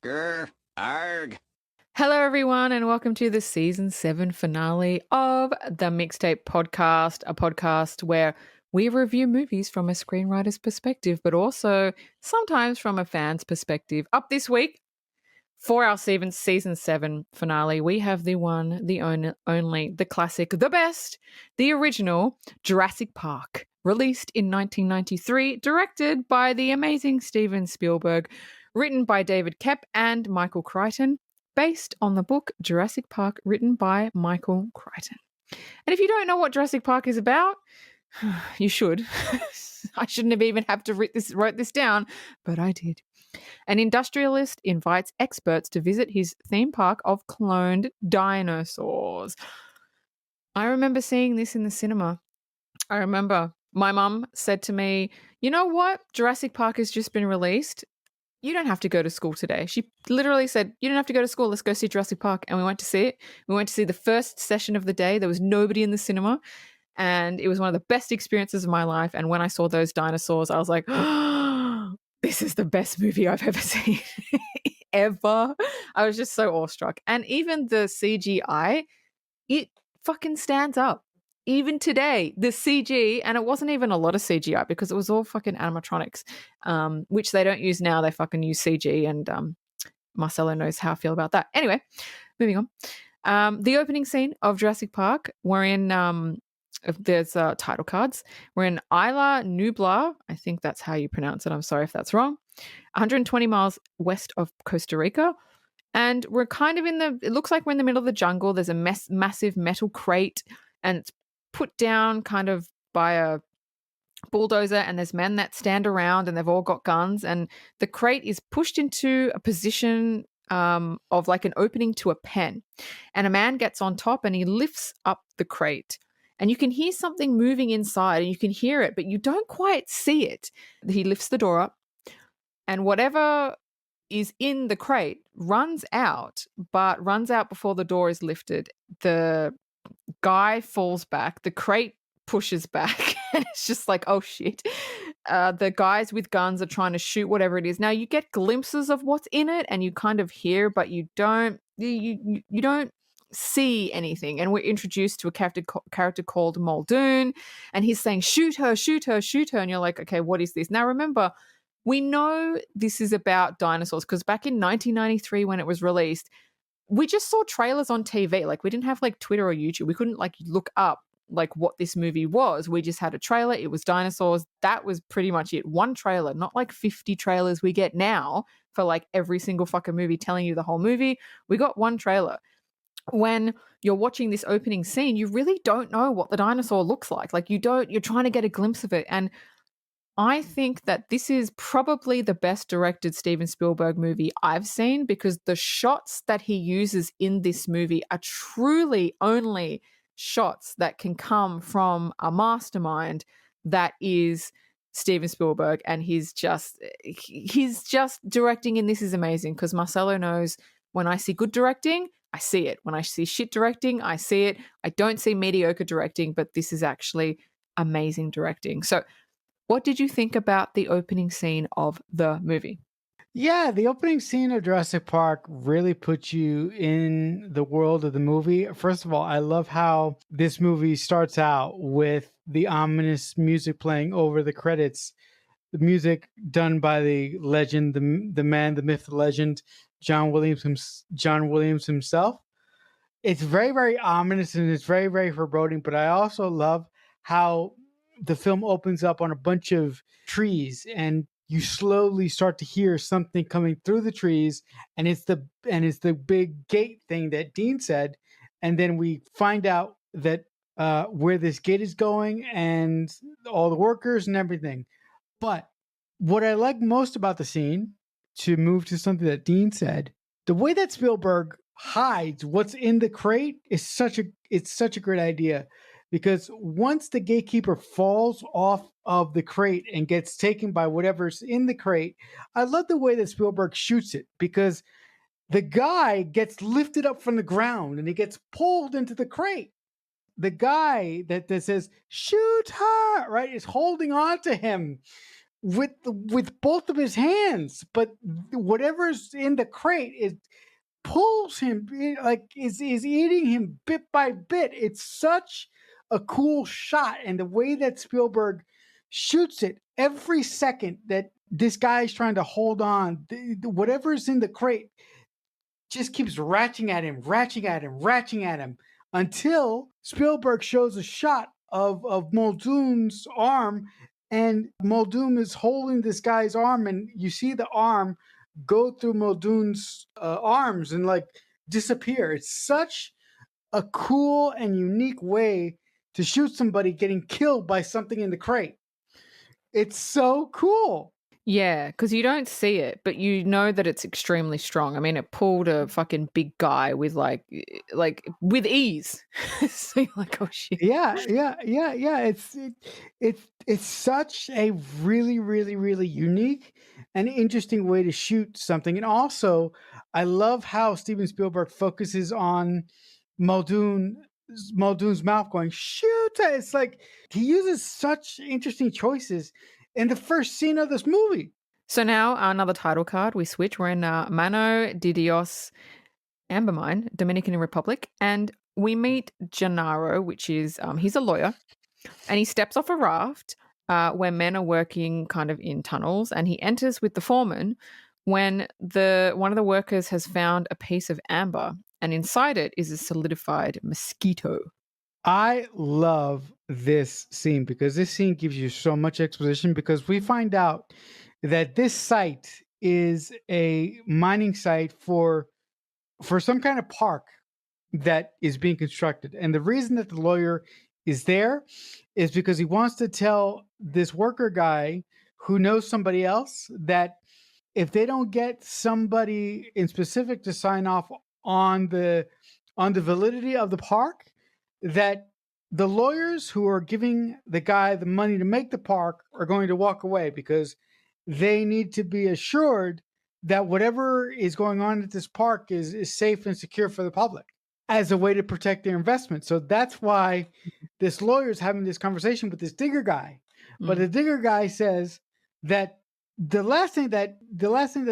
Grr, arg. Hello, everyone, and welcome to the season 7 finale of the Mixtape Podcast, a podcast where we review movies from a screenwriter's perspective, but also sometimes from a fan's perspective. Up this week for our season 7 finale, we have the one, the only, the classic, the best, the original Jurassic Park, released in 1993, directed by the amazing Steven Spielberg, written by David Koepp and Michael Crichton, based on the book Jurassic Park, written by Michael Crichton. And if you don't know what Jurassic Park is about, you should. I shouldn't have even have to wrote this down, but I did. An industrialist invites experts to visit his theme park of cloned dinosaurs. I remember seeing this in the cinema. I remember my mum said to me, "You know what? Jurassic Park has just been released. You don't have to go to school today." She literally said, "You don't have to go to school. Let's go see Jurassic Park." And we went to see it. We went to see the first session of the day. There was nobody in the cinema. And it was one of the best experiences of my life. And when I saw those dinosaurs, I was like, oh, this is the best movie I've ever seen. Ever. I was just so awestruck. And even the CGI, it fucking stands up. Even today, the CG, and it wasn't even a lot of CGI because it was all fucking animatronics, which they don't use now. They fucking use CG, and Marcelo knows how I feel about that. Anyway, moving on. The opening scene of Jurassic Park, wherein there's title cards, we're in Isla Nublar. I think that's how you pronounce it. I'm sorry if that's wrong. 120 miles west of Costa Rica. And we're kind of it looks like we're in the middle of the jungle. There's a massive metal crate, and it's put down kind of by a bulldozer, and there's men that stand around and they've all got guns, and the crate is pushed into a position of like an opening to a pen, and a man gets on top and he lifts up the crate, and you can hear something moving inside, and you can hear it, but you don't quite see it. He lifts the door up, and whatever is in the crate runs out, but runs out before the door is lifted. The guy falls back, the crate pushes back, and it's just like, oh shit. The guys with guns are trying to shoot whatever it is. Now you get glimpses of what's in it, and you kind of hear, but you don't see anything. And we're introduced to a character called Muldoon, and he's saying, shoot her, shoot her, shoot her. And you're like, okay, what is this? Now remember, we know this is about dinosaurs because back in 1993 when it was released, we just saw trailers on TV. Like, we didn't have like Twitter or YouTube. We couldn't like look up like what this movie was. We just had a trailer. It was dinosaurs. That was pretty much it. One trailer, not like 50 trailers we get now for like every single fucking movie telling you the whole movie. We got one trailer. When you're watching this opening scene, you really don't know what the dinosaur looks like. Like, you're trying to get a glimpse of it. And I think that this is probably the best directed Steven Spielberg movie I've seen, because the shots that he uses in this movie are truly only shots that can come from a mastermind that is Steven Spielberg, and he's just directing in this is amazing, because Marcelo knows when I see good directing, I see it. When I see shit directing, I see it. I don't see mediocre directing, but this is actually amazing directing. So what did you think about the opening scene of the movie? Yeah, the opening scene of Jurassic Park really puts you in the world of the movie. First of all, I love how this movie starts out with the ominous music playing over the credits. The music done by the legend, the man, the myth, the legend, John Williams himself. It's very, very ominous, and it's very, very foreboding. But I also love how the film opens up on a bunch of trees, and you slowly start to hear something coming through the trees, and it's the big gate thing that Dean said, and then we find out that where this gate is going and all the workers and everything. But what I like most about the scene, to move to something that Dean said, the way that Spielberg hides what's in the crate is such a great idea. Because once the gatekeeper falls off of the crate and gets taken by whatever's in the crate, I love the way that Spielberg shoots it, because the guy gets lifted up from the ground and he gets pulled into the crate. The guy that says, shoot her, right, is holding on to him with both of his hands, but whatever's in the crate is pulls him like is eating him bit by bit. It's such a cool shot, and the way that Spielberg shoots it every second that this guy is trying to hold on, whatever's in the crate just keeps ratcheting at him until Spielberg shows a shot of Muldoon's arm, and Muldoon is holding this guy's arm, and you see the arm go through Muldoon's arms and like disappear. It's such a cool and unique way to shoot somebody getting killed by something in the crate. It's so cool. Yeah, because you don't see it, but you know that it's extremely strong. I mean, it pulled a fucking big guy with like with ease. So you're like, oh shit. Yeah. It's such a really, really, really unique and interesting way to shoot something. And also, I love how Steven Spielberg focuses on Muldoon Muldoon's mouth going shoot. It's like he uses such interesting choices in the first scene of this movie. So now another title card. We switch. We're in Mano de Dios Amber Mine, Dominican Republic, and we meet Gennaro, which is he's a lawyer, and he steps off a raft where men are working kind of in tunnels, and he enters with the foreman when one of the workers has found a piece of amber, and inside it is a solidified mosquito. I love this scene because this scene gives you so much exposition because we find out that this site is a mining site for some kind of park that is being constructed. And the reason that the lawyer is there is because he wants to tell this worker guy who knows somebody else that if they don't get somebody in specific to sign off on the validity of the park, that the lawyers who are giving the guy the money to make the park are going to walk away because they need to be assured that whatever is going on at this park is safe and secure for the public as a way to protect their investment. So that's why this lawyer is having this conversation with this digger guy. But the digger guy says that the last thing that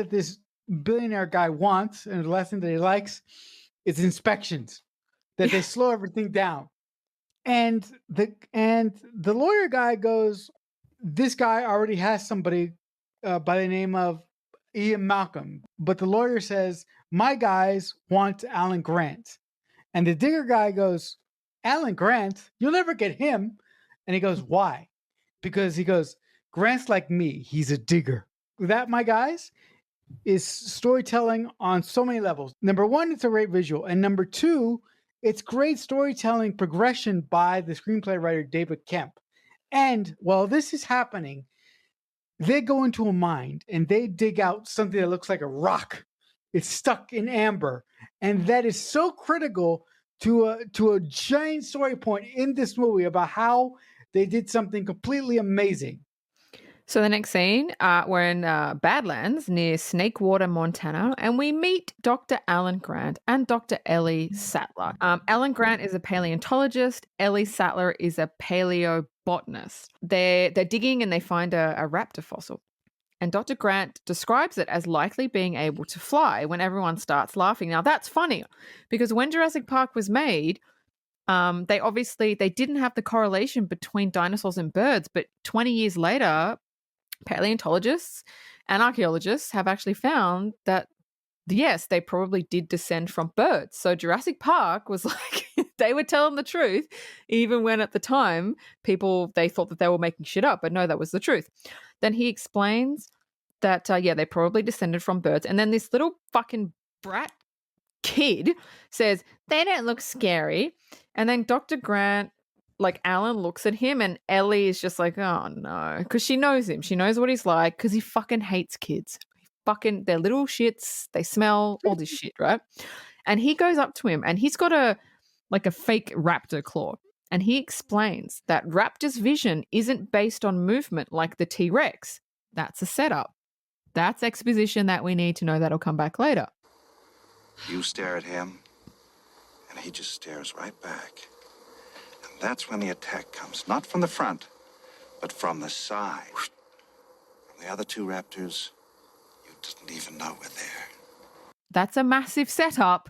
this billionaire guy wants and the last thing that he likes is inspections, that they slow everything down. And the lawyer guy goes, this guy already has somebody by the name of Ian Malcolm. But the lawyer says, my guys want Alan Grant. And the digger guy goes, Alan Grant? You'll never get him. And he goes, why? Because he goes, Grant's like me. He's a digger. That, my guys, is storytelling on so many levels. Number one, it's a great visual. And number two, it's great storytelling progression by the screenplay writer David Kemp. And while this is happening, they go into a mine and they dig out something that looks like a rock. It's stuck in amber. And that is so critical to a giant story point in this movie about how they did something completely amazing. So the next scene, we're in Badlands near Snakewater, Montana, and we meet Dr. Alan Grant and Dr. Ellie Sattler. Alan Grant is a paleontologist. Ellie Sattler is a paleobotanist. They're digging and they find a raptor fossil. And Dr. Grant describes it as likely being able to fly when everyone starts laughing. Now, that's funny because when Jurassic Park was made, they didn't have the correlation between dinosaurs and birds, but 20 years later, paleontologists and archaeologists have actually found that yes, they probably did descend from birds. So Jurassic Park was like they were telling the truth, even when at the time they thought that they were making shit up, but no, that was the truth. Then he explains that they probably descended from birds, and then this little fucking brat kid says they don't look scary, and then Dr. Grant, like Alan, looks at him, and Ellie is just like, oh no, because she knows him, she knows what he's like, because he fucking hates kids. They're little shits, they smell, all this shit, right? And he goes up to him, and he's got a fake raptor claw, and he explains that raptor's vision isn't based on movement like the T-Rex. That's a setup. That's exposition that we need to know. That'll come back later. You stare at him, and he just stares right back. And that's when the attack comes, not from the front, but from the side. The other two raptors, you didn't even know were there. That's a massive setup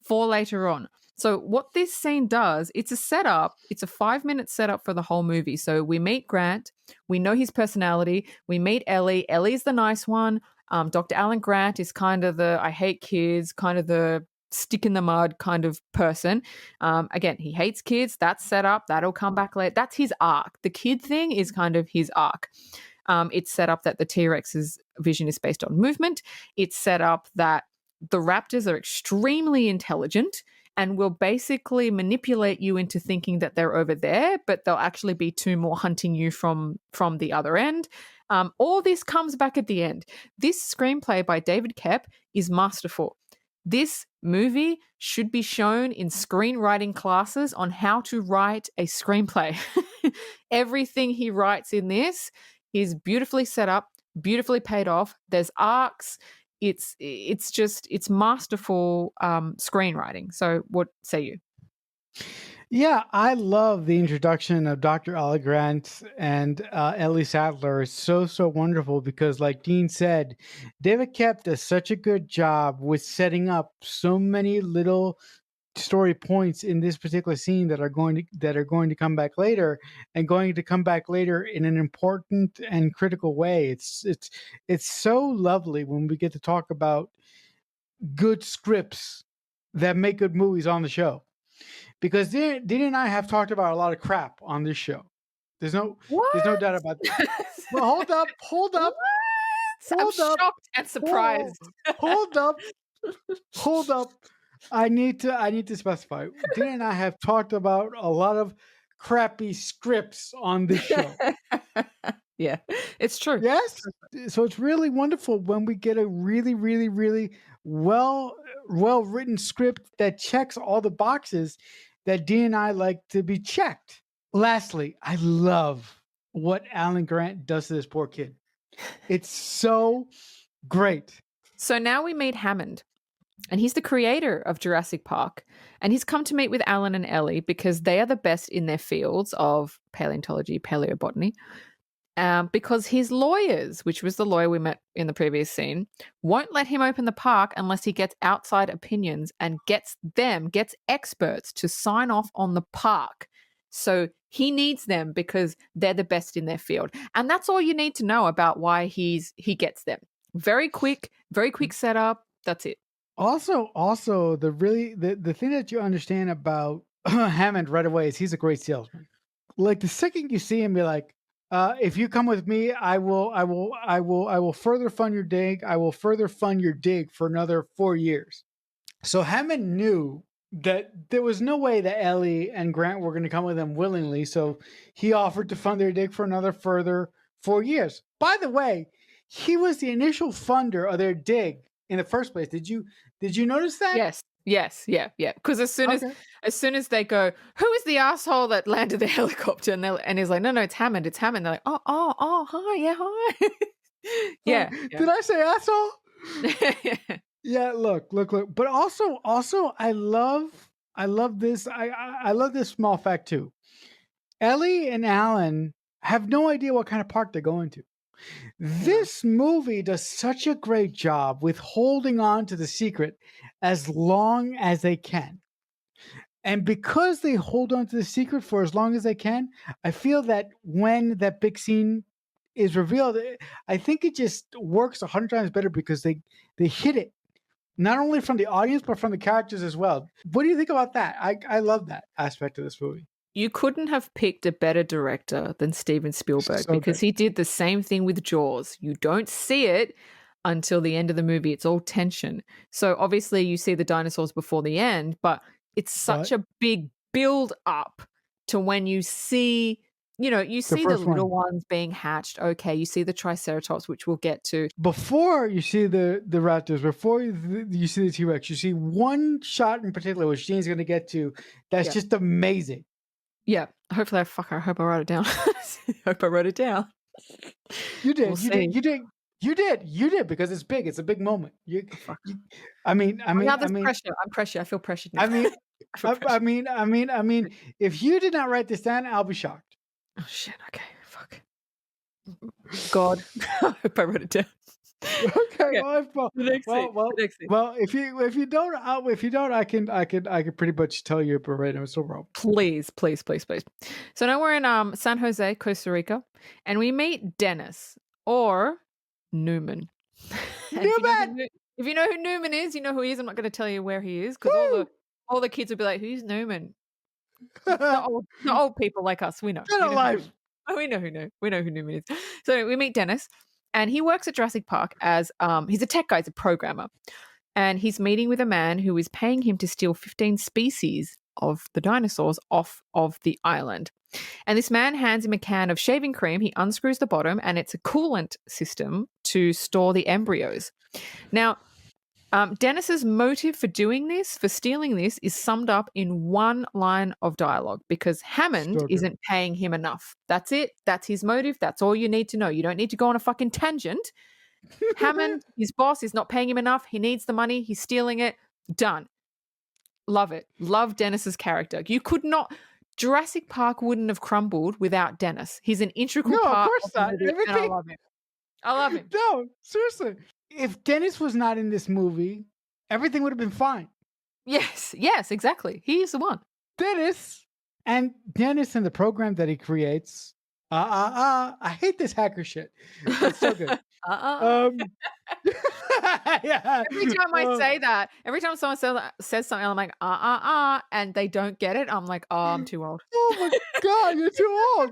for later on. So what this scene does, it's a setup. It's a 5-minute setup for the whole movie. So we meet Grant. We know his personality. We meet Ellie. Ellie's the nice one. Dr. Alan Grant is kind of the I hate kids, kind of the stick in the mud kind of person. Again, he hates kids. That's set up. That'll come back later. That's his arc. The kid thing is kind of his arc. It's set up that the T-Rex's vision is based on movement. It's set up that the raptors are extremely intelligent and will basically manipulate you into thinking that they're over there, but they'll actually be two more hunting you from the other end. All this comes back at the end. This screenplay by David Koepp is masterful. This movie should be shown in screenwriting classes on how to write a screenplay. Everything he writes in this is beautifully set up, beautifully paid off. There's arcs. It's masterful screenwriting. So what say you? Yeah, I love the introduction of Dr. Alan Grant and Ellie Sattler. It's so wonderful because, like Dean said, David Koepp does such a good job with setting up so many little story points in this particular scene that are going to come back later, and going to come back later in an important and critical way. It's so lovely when we get to talk about good scripts that make good movies on the show. Because Dean and I have talked about a lot of crap on this show. There's no doubt about that. Well, hold up. What? I'm shocked and surprised. Hold up. I need to specify. Dean and I have talked about a lot of crappy scripts on this show. Yeah, it's true. Yes. So it's really wonderful when we get a really, really, really well written script that checks all the boxes that Dean and I like to be checked. Lastly, I love what Alan Grant does to this poor kid. It's so great. So now we meet Hammond, and he's the creator of Jurassic Park, and he's come to meet with Alan and Ellie because they are the best in their fields of paleontology, paleobotany. Because his lawyers, which was the lawyer we met in the previous scene, won't let him open the park unless he gets outside opinions and gets experts to sign off on the park. So he needs them because they're the best in their field. And that's all you need to know about why he gets them. Very quick setup. That's it. Also, the thing that you understand about Hammond right away is he's a great salesman. Like the second you see him, be like, if you come with me, I will further fund your dig. I will further fund your dig for another 4 years. So Hammond knew that there was no way that Ellie and Grant were going to come with him willingly. So he offered to fund their dig for another further 4 years. By the way, he was the initial funder of their dig in the first place. Did you notice that? Yes, yeah. Because as soon as they go, who is the asshole that landed the helicopter? And he's like, no, it's Hammond. It's Hammond. They're like, oh, hi, yeah, hi. Yeah. Did I say asshole? Yeah, look. But also, I love this. I love this small fact too. Ellie and Alan have no idea what kind of park they're going to. This movie does such a great job with holding on to the secret as long as they can. And because they hold on to the secret for as long as they can, I feel that when that big scene is revealed, I think it just works 100 times better because they hit it. Not only from the audience, but from the characters as well. What do you think about that? I love that aspect of this movie. You couldn't have picked a better director than Steven Spielberg because he did the same thing with Jaws. You don't see it until the end of the movie. It's all tension. So obviously you see the dinosaurs before the end, but it's such a big build up to when you see, you see the little ones being hatched. Okay, you see the Triceratops, which we'll get to. Before you see the raptors, before you see the T-Rex, you see one shot in particular, which Gene's going to get to, that's just amazing. Yeah, hopefully I hope I wrote it down. Hope I wrote it down. You did. You did because it's big. It's a big moment. Now there's pressure. I'm pressure. I feel pressured now. I mean, if you did not write this down, I'll be shocked. Oh shit. Okay. Fuck. God, I hope I wrote it down. Okay, The next scene. well, The next scene. well. If you don't, I can pretty much tell you verbatim. So wrong. Please, please, please, please. So now we're in San Jose, Costa Rica, and we meet Dennis or Newman. And Newman! if you know who Newman is, you know who he is. I'm not going to tell you where he is because Woo! all the kids will be like, "Who's Newman?" Dead The old people like us, we know. alive. We know who Newman is. So we meet Dennis, and he works at Jurassic Park as he's a tech guy, he's a programmer, and he's meeting with a man who is paying him to steal 15 species of the dinosaurs off of the island. And this man hands him a can of shaving cream. He unscrews the bottom, and it's a coolant system to store the embryos. Now, Dennis's motive for doing this, for stealing this, is summed up in one line of dialogue because Hammond So good. isn't paying him enough. That's it. That's his motive. That's all you need to know. You don't need to go on a fucking tangent. Hammond, his boss, is not paying him enough. He needs the money. He's stealing it. Done. Love it. Love Dennis's character. You could not. Jurassic Park wouldn't have crumbled without Dennis. He's an integral No, of part course the not. movie, and I Everything- love him. I love him. No, seriously. If Dennis was not in this movie, everything would have been fine. Yes, exactly. He's the one. Dennis and the program that he creates. I hate this hacker shit. It's so good. Yeah. Every time I say that, every time someone says something, I'm like, and they don't get it, I'm like, oh, I'm too old. Oh my God, you're too old.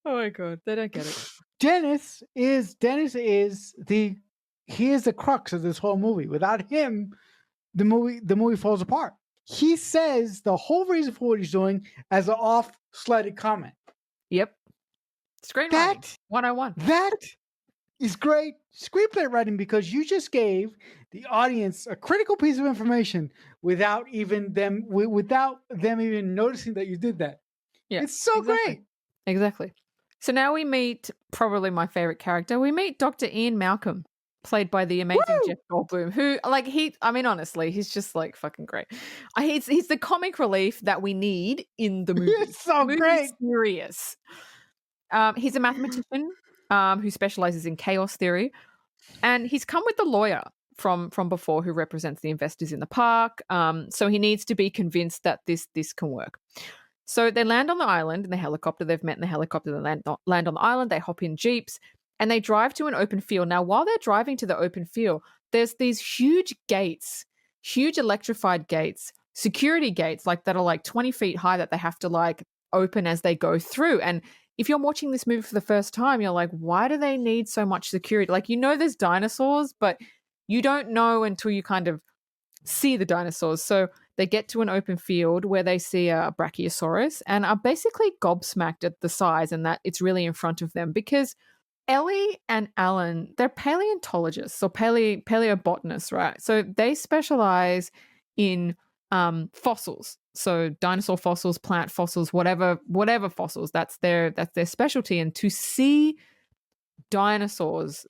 Oh my God, they don't get it. Dennis is the crux of this whole movie. Without him, the movie falls apart. He says the whole reason for what he's doing as an off-slighted comment. Yep. Screenwriting That 101. That is great screenplay writing because you just gave the audience a critical piece of information without them even noticing that you did that. Yeah, it's so great. Exactly. So now we meet probably my favorite character. We meet Dr. Ian Malcolm, played by the amazing Jeff Goldblum, who, honestly, he's just like fucking great. He's the comic relief that we need in the movie. It's so great. Serious. He's a mathematician who specializes in chaos theory, and he's come with the lawyer from before who represents the investors in the park. So he needs to be convinced that this can work. So they land on the island in the helicopter. They've met in the helicopter. They land on the island. They hop in jeeps and they drive to an open field. Now, while they're driving to the open field, there's these huge gates, huge electrified gates, security gates that are 20 feet high that they have to open as they go through. And if you're watching this movie for the first time, you're like, why do they need so much security? There's dinosaurs, but you don't know until you kind of see the dinosaurs. So they get to an open field where they see a brachiosaurus and are basically gobsmacked at the size and that it's really in front of them because Ellie and Alan, they're paleontologists or paleobotanists, right? So they specialize in fossils. So dinosaur fossils, plant fossils, whatever fossils, that's their specialty. And to see dinosaurs,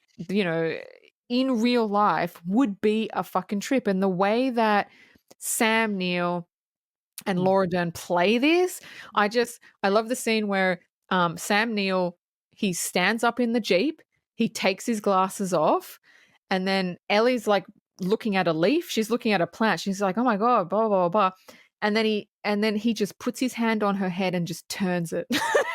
in real life would be a fucking trip. And the way that Sam Neill and Laura Dern play this, I love the scene where Sam Neill, he stands up in the Jeep, he takes his glasses off, and then Ellie's looking at a leaf, she's looking at a plant, she's like, oh my God, blah, blah, blah, blah. And then he just puts his hand on her head and just turns it.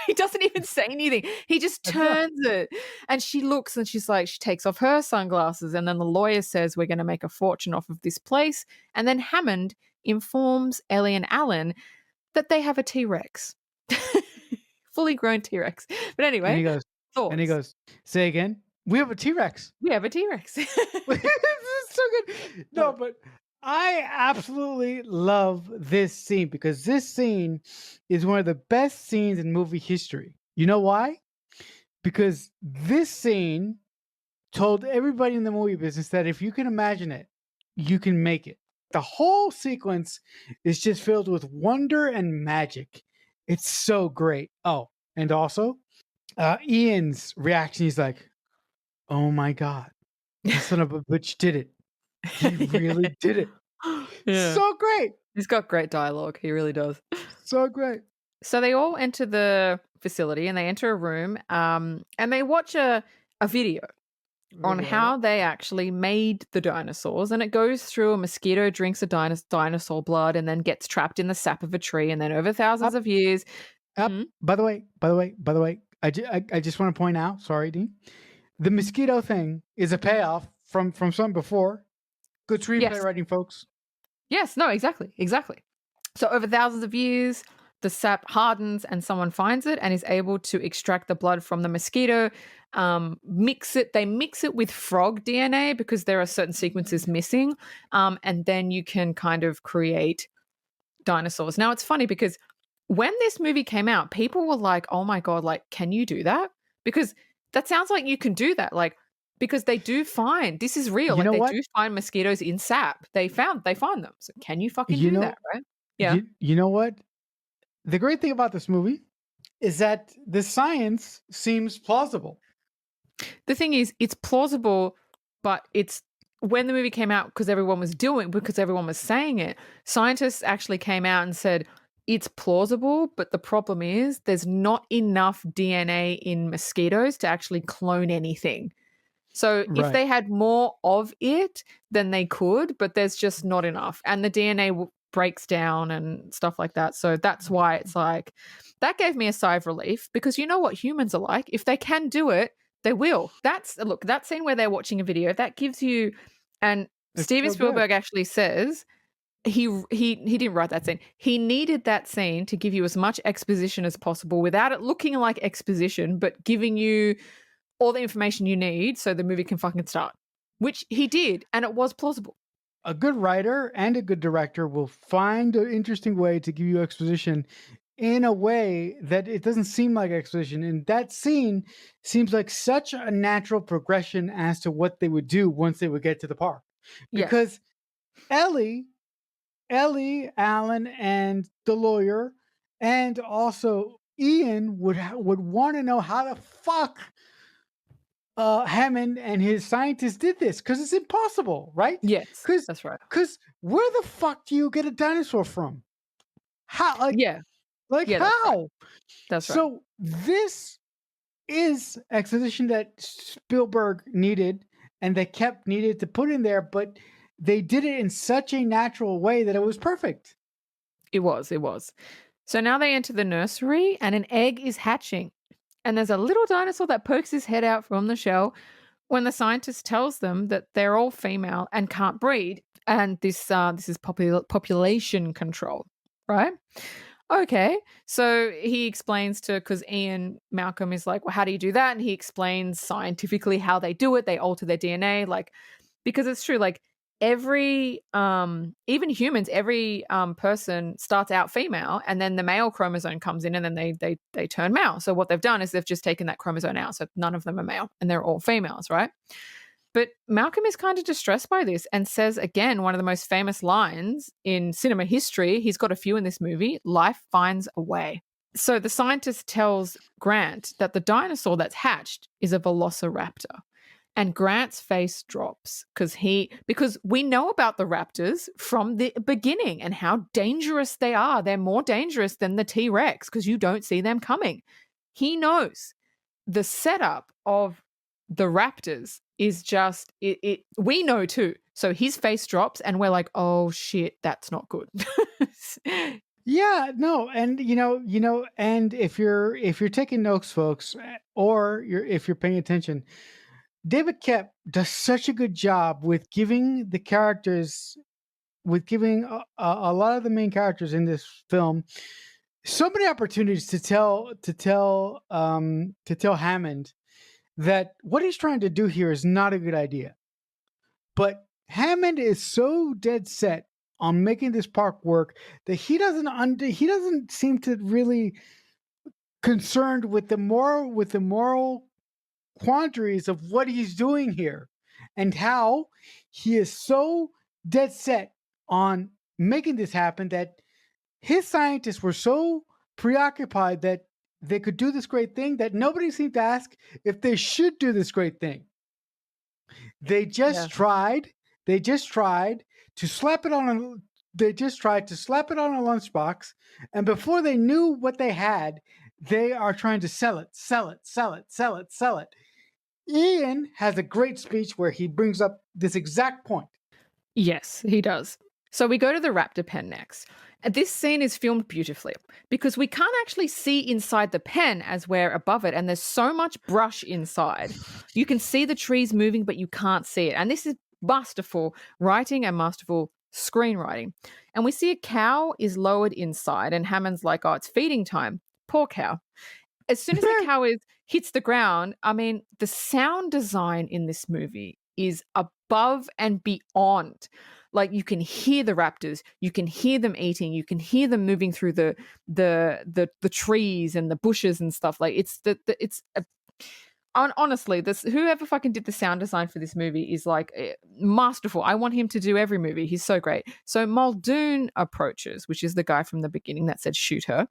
He doesn't even say anything. He just turns it. And she looks and she's like, she takes off her sunglasses. And then the lawyer says, we're going to make a fortune off of this place. And then Hammond informs Ellie and Alan that they have a T-Rex. Fully grown T-Rex. But anyway. And he goes, say again. We have a T-Rex. We have a T-Rex. This is so good. No, but I absolutely love this scene because this scene is one of the best scenes in movie history. You know why? Because this scene told everybody in the movie business that if you can imagine it, you can make it. The whole sequence is just filled with wonder and magic. It's so great. Oh, and also Ian's reaction, he's like, oh my God, the son of a bitch did it. He really did it. Yeah. So great. He's got great dialogue. He really does. So great. So they all enter the facility and they enter a room and they watch a video on how they actually made the dinosaurs, and it goes through a mosquito drinks a dinosaur blood and then gets trapped in the sap of a tree, and then over thousands of years. By the way, I just want to point out, sorry, Dean, the mosquito thing is a payoff from something before. Good screenplay writing, folks. Yes, no, exactly. So over thousands of years, the sap hardens and someone finds it and is able to extract the blood from the mosquito, mix it. They mix it with frog DNA because there are certain sequences missing. And then you can kind of create dinosaurs. Now, it's funny because when this movie came out, people were like, oh my God, like, can you do that? Because that sounds like you can do that. Like, because they do find, this is real. You know like what? they do find mosquitoes in sap. They find them. So can you fucking do that, right? Yeah. You know what? The great thing about this movie is that the science seems plausible. The thing is, it's plausible, but it's when the movie came out, because everyone was saying it, scientists actually came out and said, it's plausible, but the problem is there's not enough DNA in mosquitoes to actually clone anything. So if they had more of it, then they could, but there's just not enough. And the DNA breaks down and stuff like that. So that's why it's like, that gave me a sigh of relief, because you know what humans are like. If they can do it, they will. That scene where they're watching a video, that gives you, and it's Steven Spielberg actually says, he didn't write that scene. He needed that scene to give you as much exposition as possible without it looking like exposition, but giving you all the information you need so the movie can fucking start, which he did, and it was plausible. A good writer and a good director will find an interesting way to give you exposition in a way that it doesn't seem like exposition. And that scene seems like such a natural progression as to what they would do once they would get to the park. Because Ellie, Alan, and the lawyer, and also Ian would want to know how the fuck Hammond and his scientists did this, because it's impossible, right? Yes, that's right. Because where the fuck do you get a dinosaur from? How? How? That's right. So this is exposition that Spielberg needed, and they needed to put in there, but they did it in such a natural way that it was perfect. It was. So now they enter the nursery and an egg is hatching. And there's a little dinosaur that pokes his head out from the shell when the scientist tells them that they're all female and can't breed. And this is population control, right? Okay. So he explains because Ian Malcolm is like, well, how do you do that? And he explains scientifically how they do it. They alter their DNA, because it's true, every even humans, every person starts out female, and then the male chromosome comes in, and then they turn male. So what they've done is they've just taken that chromosome out, so none of them are male, and they're all females, right? But Malcolm is kind of distressed by this and says, again, one of the most famous lines in cinema history, he's got a few in this movie, life finds a way. So the scientist tells Grant that the dinosaur that's hatched is a velociraptor. And Grant's face drops because we know about the raptors from the beginning and how dangerous they are. They're more dangerous than the T-Rex because you don't see them coming. He knows the setup of the raptors is just it. We know too. So his face drops, and we're like, "Oh shit, that's not good." Yeah, no, and and if you're taking notes, folks, or if you're paying attention, David Koepp does such a good job with giving the characters, a lot of the main characters in this film, so many opportunities to tell Hammond that what he's trying to do here is not a good idea. But Hammond is so dead set on making this park work that he doesn't seem to really concerned with the moral quandaries of what he's doing here, and how he is so dead set on making this happen that his scientists were so preoccupied that they could do this great thing that nobody seemed to ask if they should do this great thing. They just tried to slap it on a lunchbox, and before they knew what they had, they are trying to sell it, sell it, sell it, sell it, sell it. Ian has a great speech where he brings up this exact point. Yes, he does. So we go to the raptor pen next. And this scene is filmed beautifully because we can't actually see inside the pen as we're above it, and there's so much brush inside. You can see the trees moving, but you can't see it. And this is masterful writing and masterful screenwriting. And we see a cow is lowered inside, and Hammond's like, oh, it's feeding time. Poor cow. As soon as the cow hits the ground, I mean, the sound design in this movie is above and beyond. Like, you can hear the raptors, you can hear them eating, you can hear them moving through the trees and the bushes and stuff. Like, honestly, this whoever fucking did the sound design for this movie is like masterful. I want him to do every movie. He's so great. So Muldoon approaches, which is the guy from the beginning that said shoot her,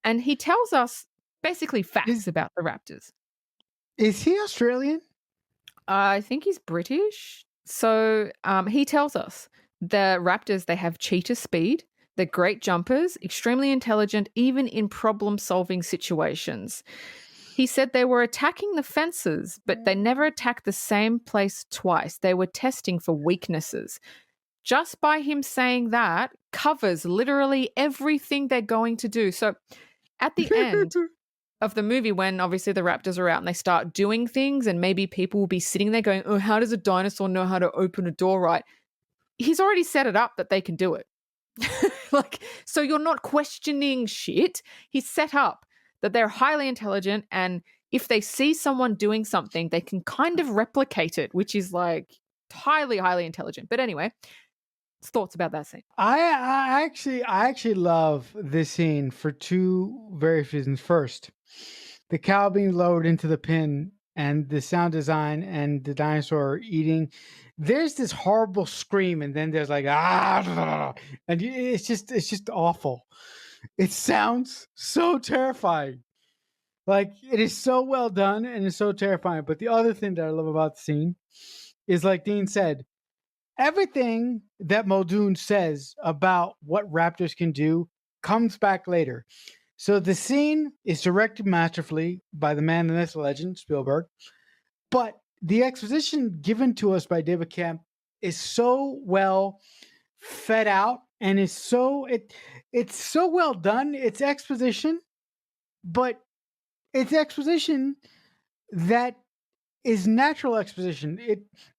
and he tells us basically facts about the raptors. Is he Australian? I think he's British. So he tells us the raptors, they have cheetah speed, they're great jumpers, extremely intelligent, even in problem-solving situations. He said they were attacking the fences, but they never attacked the same place twice. They were testing for weaknesses. Just by him saying that covers literally everything they're going to do. So at the end of the movie, when obviously the raptors are out and they start doing things, and maybe people will be sitting there going, oh, how does a dinosaur know how to open a door right? He's already set it up that they can do it. Like, so you're not questioning shit. He's set up that they're highly intelligent, and if they see someone doing something, they can kind of replicate it, which is like highly, highly intelligent. But anyway, thoughts about that scene? I actually love this scene for two various reasons. First, the cow being lowered into the pen and the sound design and the dinosaur eating. There's this horrible scream, and then there's like and it's just awful. It sounds so terrifying. Like, it is so well done and it's so terrifying. But the other thing that I love about the scene is, like Dean said, everything that Muldoon says about what raptors can do comes back later. So the scene is directed masterfully by the man, the myth, legend, Spielberg. But the exposition given to us by David Kemp is so well fed out, and it's so well done. It's exposition, but it's exposition that is natural exposition.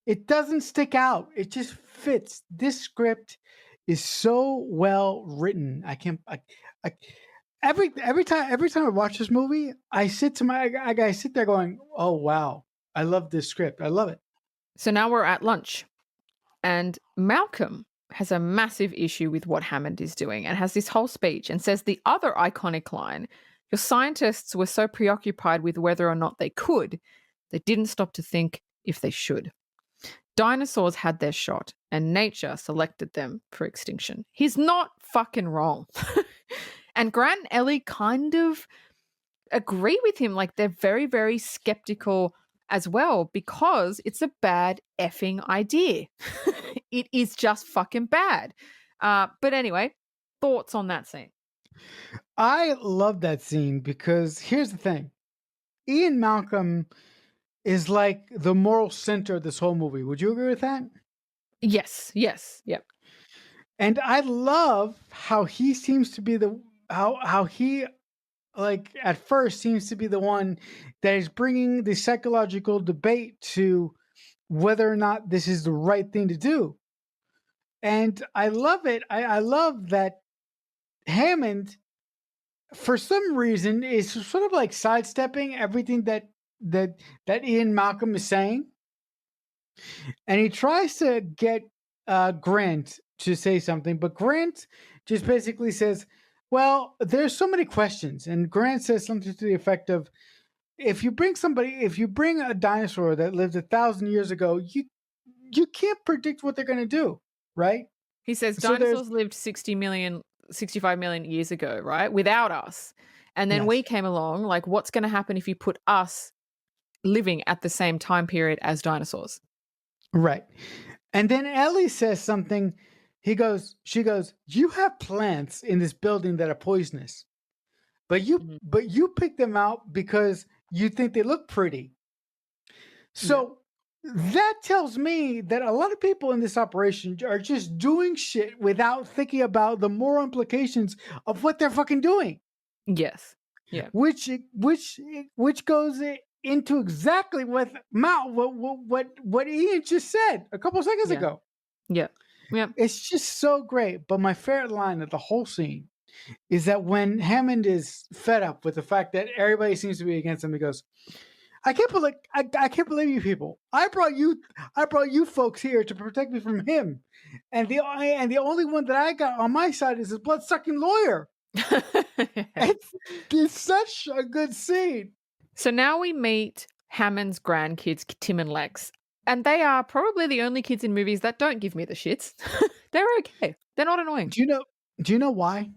It doesn't stick out. It just fits. This script is so well written. Every time I watch this movie, I sit there going, "Oh wow, I love this script. I love it." So now we're at lunch, and Malcolm has a massive issue with what Hammond is doing and has this whole speech and says the other iconic line, your scientists were so preoccupied with whether or not they could, they didn't stop to think if they should. Dinosaurs had their shot and nature selected them for extinction. He's not fucking wrong. And Grant and Ellie kind of agree with him. Like, they're very, very skeptical as well because it's a bad effing idea. It is just fucking bad. But anyway, thoughts on that scene? I love that scene because here's the thing. Ian Malcolm is like the moral center of this whole movie. Would you agree with that? Yes, yep. And I love how he seems to be how he, like, at first seems to be the one that is bringing the psychological debate to whether or not this is the right thing to do. And I love it. I love that Hammond, for some reason, is sort of like sidestepping everything that Ian Malcolm is saying, and he tries to get Grant to say something, but Grant just basically says, "Well, there's so many questions," and Grant says something to the effect of, if you bring a dinosaur that lived 1,000 years ago, you can't predict what they're going to do, right? He says So dinosaurs lived 65 million years ago, right? Without us. And then we came along. Like, what's going to happen if you put us living at the same time period as dinosaurs? Right. And then Ellie says something. She goes, you have plants in this building that are poisonous. but you Mhm. but you pick them out because you think they look pretty. So that tells me that a lot of people in this operation are just doing shit without thinking about the moral implications of what they're fucking doing. Yes. Yeah. Which goes into exactly what what Ian just said a couple seconds Yeah. ago. Yeah. Yeah. It's just so great. But my favorite line of the whole scene is that when Hammond is fed up with the fact that everybody seems to be against him, he goes, I can't believe you people. I brought you folks here to protect me from him. And the only one that I got on my side is his blood sucking lawyer. It's such a good scene. So now we meet Hammond's grandkids, Tim and Lex. And they are probably the only kids in movies that don't give me the shits. They're okay. They're not annoying. Do you know why?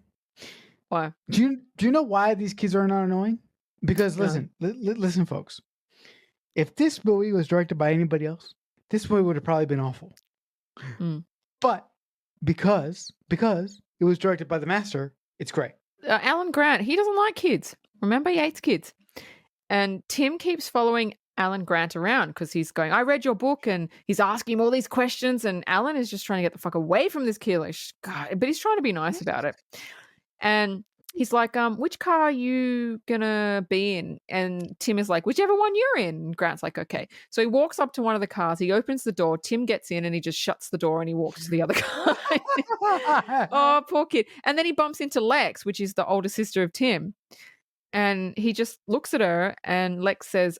Why? Do you know why these kids are not annoying? Because No. listen, listen, folks. If this movie was directed by anybody else, this movie would have probably been awful. Mm. But because it was directed by the master, it's great. Alan Grant, he doesn't like kids. Remember, he hates kids. And Tim keeps following Alan Grant around because he's going, I read your book, and he's asking him all these questions, and Alan is just trying to get the fuck away from this kid. Like, God, but he's trying to be nice about it. And he's like, which car are you gonna be in? And Tim is like, whichever one you're in. And Grant's like, okay. So he walks up to one of the cars, he opens the door, Tim gets in, and he just shuts the door and he walks to the other car. Oh, poor kid. And then he bumps into Lex, which is the older sister of Tim. And he just looks at her, and Lex says,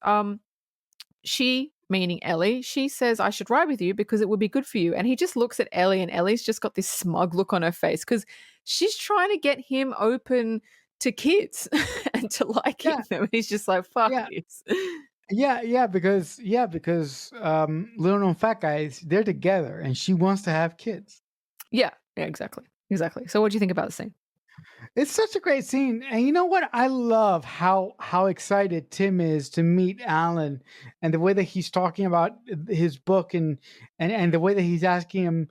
she, meaning Ellie, she says, I should ride with you because it would be good for you. And he just looks at Ellie, and Ellie's just got this smug look on her face because she's trying to get him open to kids and to liking them. And he's just like, fuck this. Because little known fat guys, they're together and she wants to have kids. Yeah, exactly. So what do you think about the scene? It's such a great scene. And you know what? I love how excited Tim is to meet Alan, and the way that he's talking about his book, and the way that he's asking him,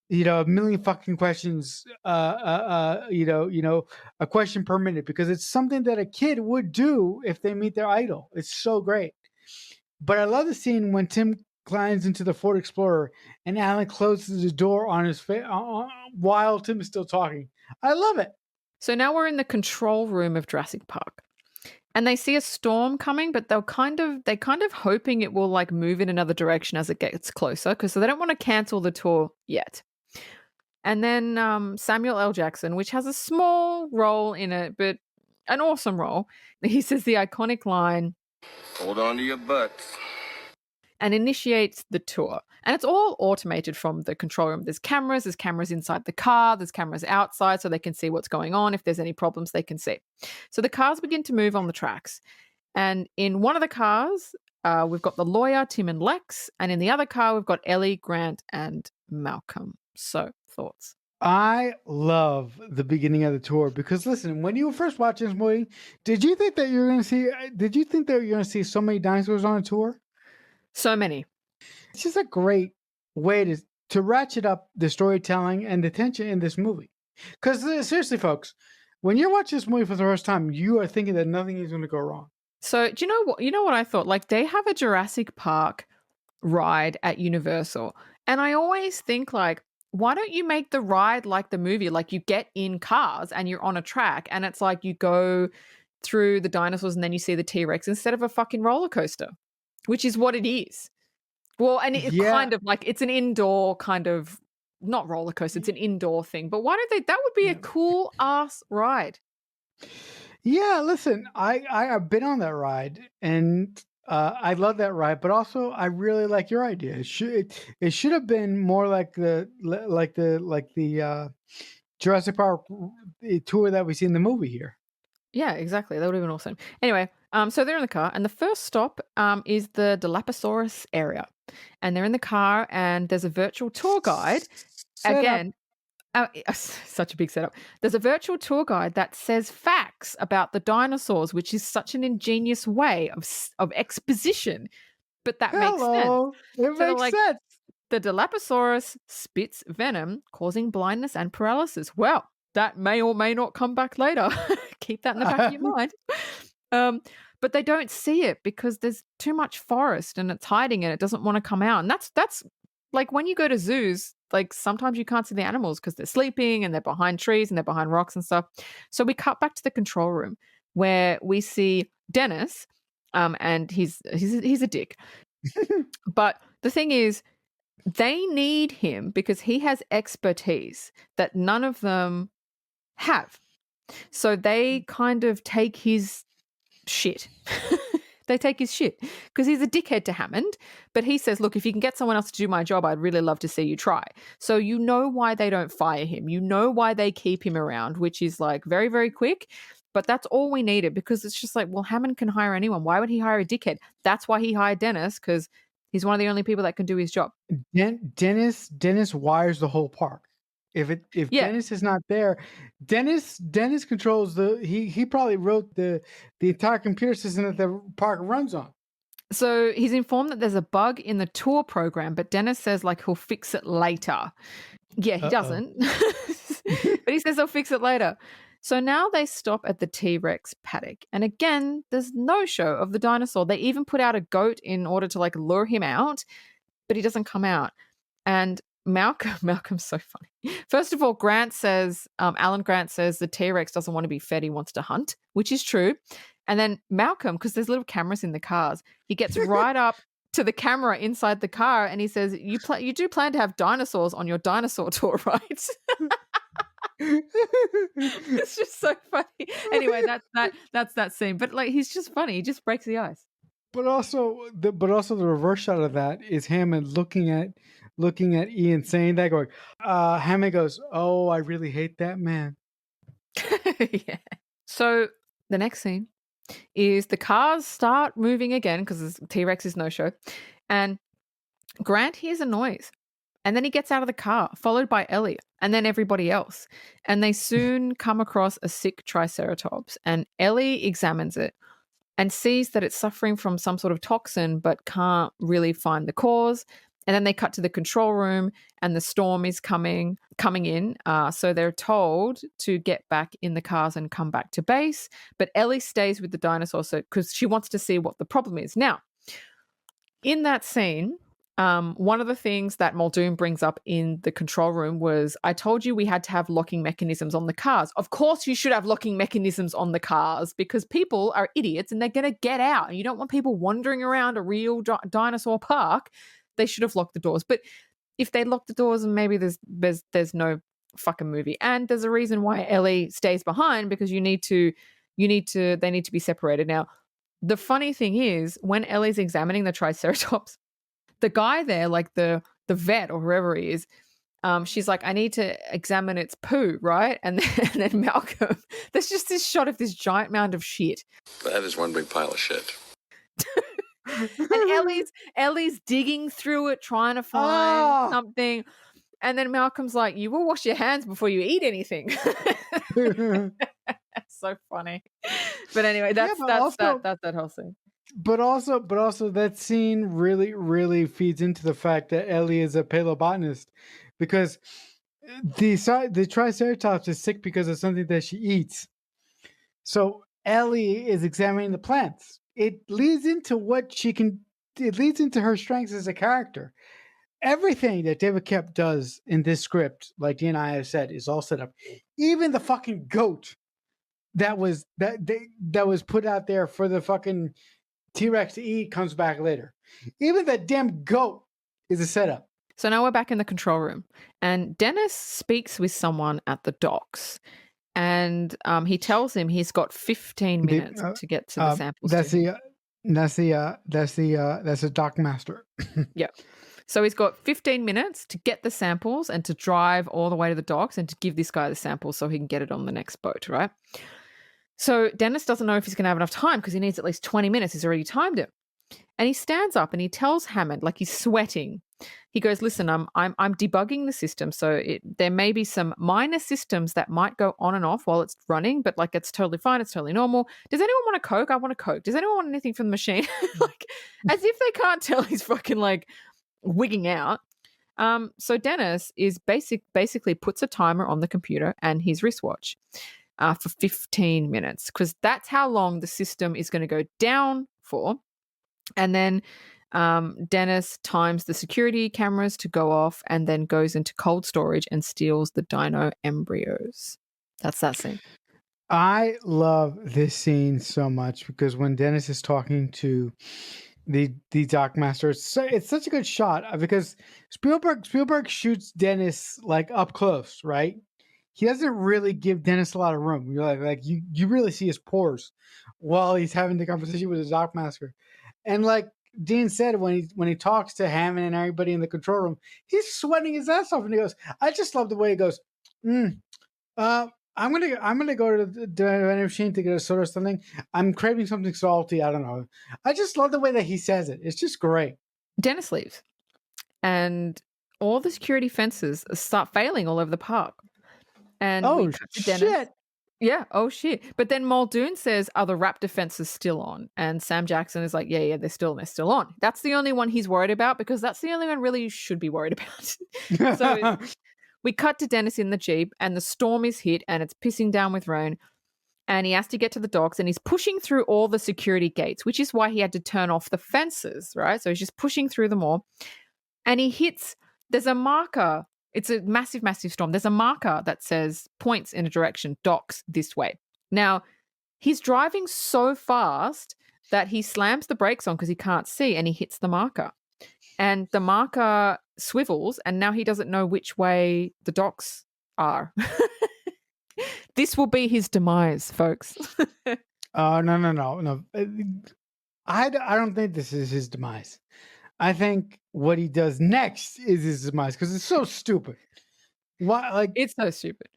a million fucking questions, a question per minute, because it's something that a kid would do if they meet their idol. It's so great. But I love the scene when Tim climbs into the Ford Explorer and Alan closes the door on his face while Tim is still talking. I love it. So now we're in the control room of Jurassic Park. And they see a storm coming, but they're kind of hoping it will like move in another direction as it gets closer, because so they don't want to cancel the tour yet. And then Samuel L. Jackson, which has a small role in it, but an awesome role. He says the iconic line, hold on to your butts, and initiates the tour. And it's all automated from the control room. There's cameras inside the car, there's cameras outside so they can see what's going on. If there's any problems, they can see. So the cars begin to move on the tracks. And in one of the cars, we've got the lawyer, Tim and Lex. And in the other car, we've got Ellie, Grant, and Malcolm. So, thoughts? I love the beginning of the tour because, listen, when you were first watching this movie, did you think that you're going to see so many dinosaurs on a tour? So many. It's just a great way to ratchet up the storytelling and the tension in this movie. Because seriously, folks, when you're watching this movie for the first time, you are thinking that nothing is going to go wrong. So do you know what? You know what I thought? Like, they have a Jurassic Park ride at Universal, and I always think, like, why don't you make the ride like the movie? Like, you get in cars and you're on a track, and it's like you go through the dinosaurs and then you see the T-Rex instead of a fucking roller coaster, which is what it is. Well, and it's kind of like, it's an indoor kind of, not roller coaster, it's an indoor thing. But why don't they? That would be a cool ass ride. Yeah, listen, I've been on that ride, and I love that ride. But also, I really like your idea. It should have been more like the Jurassic Park tour that we see in the movie here. Yeah, exactly. That would have been awesome. Anyway, so they're in the car, and the first stop is the Dilophosaurus area. And they're in the car, and there's a virtual tour guide. Such a big setup. There's a virtual tour guide that says facts about the dinosaurs, which is such an ingenious way of exposition. But that makes sense. It makes sense. The Dilophosaurus spits venom, causing blindness and paralysis. Well, that may or may not come back later. Keep that in the back of your mind. But they don't see it because there's too much forest and it's hiding and it doesn't want to come out. And that's like when you go to zoos, like sometimes you can't see the animals because they're sleeping and they're behind trees and they're behind rocks and stuff. So we cut back to the control room where we see Dennis, and he's a dick. But the thing is, they need him because he has expertise that none of them have. So they kind of take his shit. They take his shit because he's a dickhead to Hammond. But he says, look, if you can get someone else to do my job, I'd really love to see you try. So you know why they don't fire him. You know why they keep him around, which is like very, very quick. But that's all we needed because it's just like, well, Hammond can hire anyone. Why would he hire a dickhead? That's why he hired Dennis, because he's one of the only people that can do his job. Dennis wires the whole park. If Dennis is not there, Dennis controls he probably wrote the entire computer system that the park runs on. So he's informed that there's a bug in the tour program, but Dennis says like he'll fix it later. Yeah, he doesn't. But he says he'll fix it later. So now they stop at the T-Rex paddock. And again, there's no show of the dinosaur. They even put out a goat in order to like lure him out, but he doesn't come out. And Malcolm's so funny. First of all, Alan Grant says the T-Rex doesn't want to be fed, he wants to hunt, which is true. And then Malcolm, because there's little cameras in the cars, he gets right up to the camera inside the car and he says, you do plan to have dinosaurs on your dinosaur tour, right? It's just so funny. Anyway, that's that scene. But like, he's just funny. He just breaks the ice. But also the reverse shot of that is Hammond looking at Ian saying that, going, Hammond goes, "Oh, I really hate that man." Yeah. So the next scene is the cars start moving again because T-Rex is no show, and Grant hears a noise, and then he gets out of the car, followed by Ellie, and then everybody else, and they soon come across a sick Triceratops, and Ellie examines it and sees that it's suffering from some sort of toxin, but can't really find the cause. And then they cut to the control room and the storm is coming in. So they're told to get back in the cars and come back to base. But Ellie stays with the dinosaur because she wants to see what the problem is. Now, in that scene, one of the things that Muldoon brings up in the control room was, I told you we had to have locking mechanisms on the cars. Of course you should have locking mechanisms on the cars because people are idiots and they're going to get out. And you don't want people wandering around a real dinosaur park. They should have locked the doors. But if they lock the doors, and maybe there's no fucking movie. And there's a reason why Ellie stays behind, because they need to be separated. Now, the funny thing is, when Ellie's examining the Triceratops, the guy there, like the vet or whoever he is, she's like, I need to examine its poo, right? And then Malcolm, there's just this shot of this giant mound of shit. That is one big pile of shit. And Ellie's digging through it, trying to find something. And then Malcolm's like, you will wash your hands before you eat anything. So funny. But anyway, that's that whole scene. But also that scene really, really feeds into the fact that Ellie is a paleobotanist, because the Triceratops is sick because of something that she eats. So Ellie is examining the plants. It leads into it leads into her strengths as a character. Everything that David Koepp does in this script, like Dean and I have said, is all set up. Even the fucking goat that was put out there for the fucking T-Rex to eat comes back later. Even that damn goat is a setup. So now we're back in the control room, and Dennis speaks with someone at the docks, and he tells him he's got 15 minutes to get to the samples. That's the dock master. Yeah. So he's got 15 minutes to get the samples and to drive all the way to the docks and to give this guy the samples so he can get it on the next boat, right? So Dennis doesn't know if he's going to have enough time because he needs at least 20 minutes. He's already timed it. And he stands up and he tells Hammond, like he's sweating. He goes, listen, I'm debugging the system. So there may be some minor systems that might go on and off while it's running, but like it's totally fine. It's totally normal. Does anyone want a Coke? I want a Coke. Does anyone want anything from the machine? Like, as if they can't tell he's fucking like wigging out. So Dennis is basically puts a timer on the computer and his wristwatch for 15 minutes because that's how long the system is going to go down for. And then Dennis times the security cameras to go off and then goes into cold storage and steals the dino embryos. That's that scene. I love this scene so much because when Dennis is talking to the doc master, it's such a good shot because Spielberg shoots Dennis like up close, right? He doesn't really give Dennis a lot of room. You're like you really see his pores while he's having the conversation with the doc master, and like Dean said when he talks to Hammond and everybody in the control room, he's sweating his ass off, and he goes, "I just love the way he goes." I'm gonna go to the vending machine to get a soda or something. I'm craving something salty. I don't know. I just love the way that he says it. It's just great. Dennis leaves, and all the security fences start failing all over the park. And we cut to Dennis. Shit! Yeah, oh shit. But then Muldoon says, "Are the raptor fences still on?" And Sam Jackson is like, "Yeah, they're still on." That's the only one he's worried about because that's the only one really you should be worried about. So we cut to Dennis in the Jeep and the storm is hit and it's pissing down with rain. And he has to get to the docks and he's pushing through all the security gates, which is why he had to turn off the fences, right? So he's just pushing through them all. And he hits, there's a marker. It's a massive, massive storm. There's a marker that says points in a direction, docks this way. Now, he's driving so fast that he slams the brakes on because he can't see and he hits the marker. And the marker swivels and now he doesn't know which way the docks are. This will be his demise, folks. No. I don't think this is his demise. I think what he does next is his demise because it's so stupid. Why? Like it's so stupid.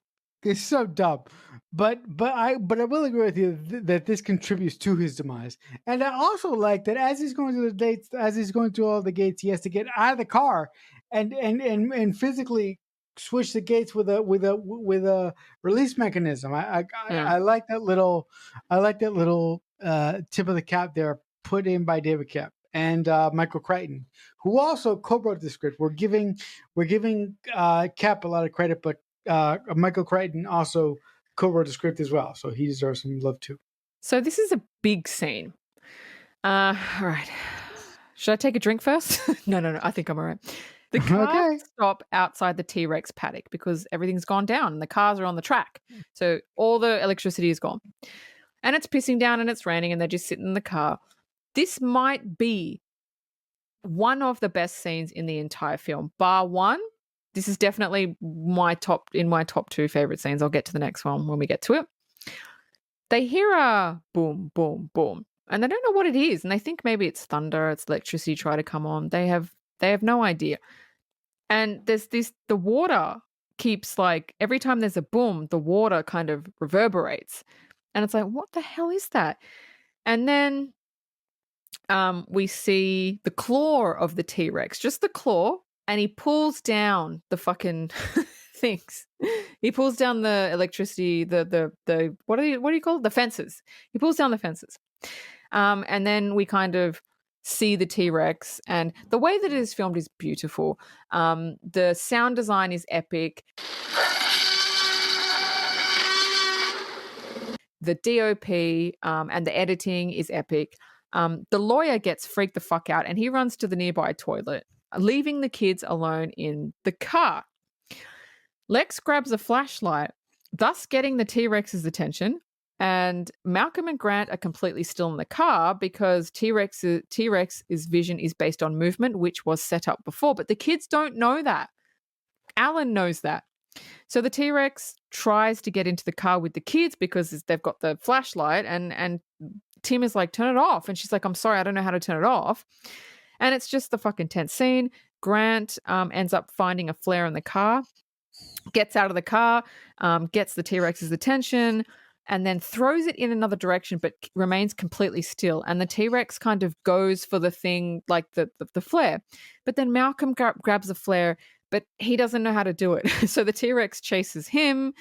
It's so dumb. But I will agree with you that this contributes to his demise. And I also like that as he's going through the dates, as he's going through all the gates, he has to get out of the car and physically switch the gates with a release mechanism. I like that little tip of the cap there put in by David Koepp and Michael Crichton, who also co-wrote the script. We're giving Koepp a lot of credit, but Michael Crichton also co-wrote the script as well, so he deserves some love too. So this is a big scene. All right. Should I take a drink first? No. I think I'm all right. The cars stop outside the T-Rex paddock because everything's gone down and the cars are on the track. So all the electricity is gone. And it's pissing down and it's raining and they're just sitting in the car. This might be one of the best scenes in the entire film, bar one. This is definitely my top 2 favorite scenes. I'll get to the next one when we get to it. They hear a boom, boom, boom, and they don't know what it is, and they think maybe it's thunder, it's electricity try to come on. They have no idea. And there's the water keeps like every time there's a boom, the water kind of reverberates, and it's like, what the hell is that? And then we see the claw of the T-Rex, just the claw. And he pulls down the fucking things. He pulls down the electricity, the what do you call it? The fences. He pulls down the fences. And then we kind of see the T-Rex, and the way that it is filmed is beautiful. The sound design is epic. The DOP and the editing is epic. The lawyer gets freaked the fuck out and he runs to the nearby toilet, leaving the kids alone in the car. Lex grabs a flashlight, thus getting the T-Rex's attention, and Malcolm and Grant are completely still in the car because T-Rex's vision is based on movement, which was set up before, but the kids don't know that. Alan knows that. So the T-Rex tries to get into the car with the kids because they've got the flashlight, and Tim is like, turn it off. And she's like, I'm sorry, I don't know how to turn it off. And it's just the fucking tense scene. Grant ends up finding a flare in the car, gets out of the car, gets the T-Rex's attention, and then throws it in another direction but remains completely still. And the T-Rex kind of goes for the thing, like the flare. But then Malcolm grabs the flare, but he doesn't know how to do it. So the T-Rex chases him.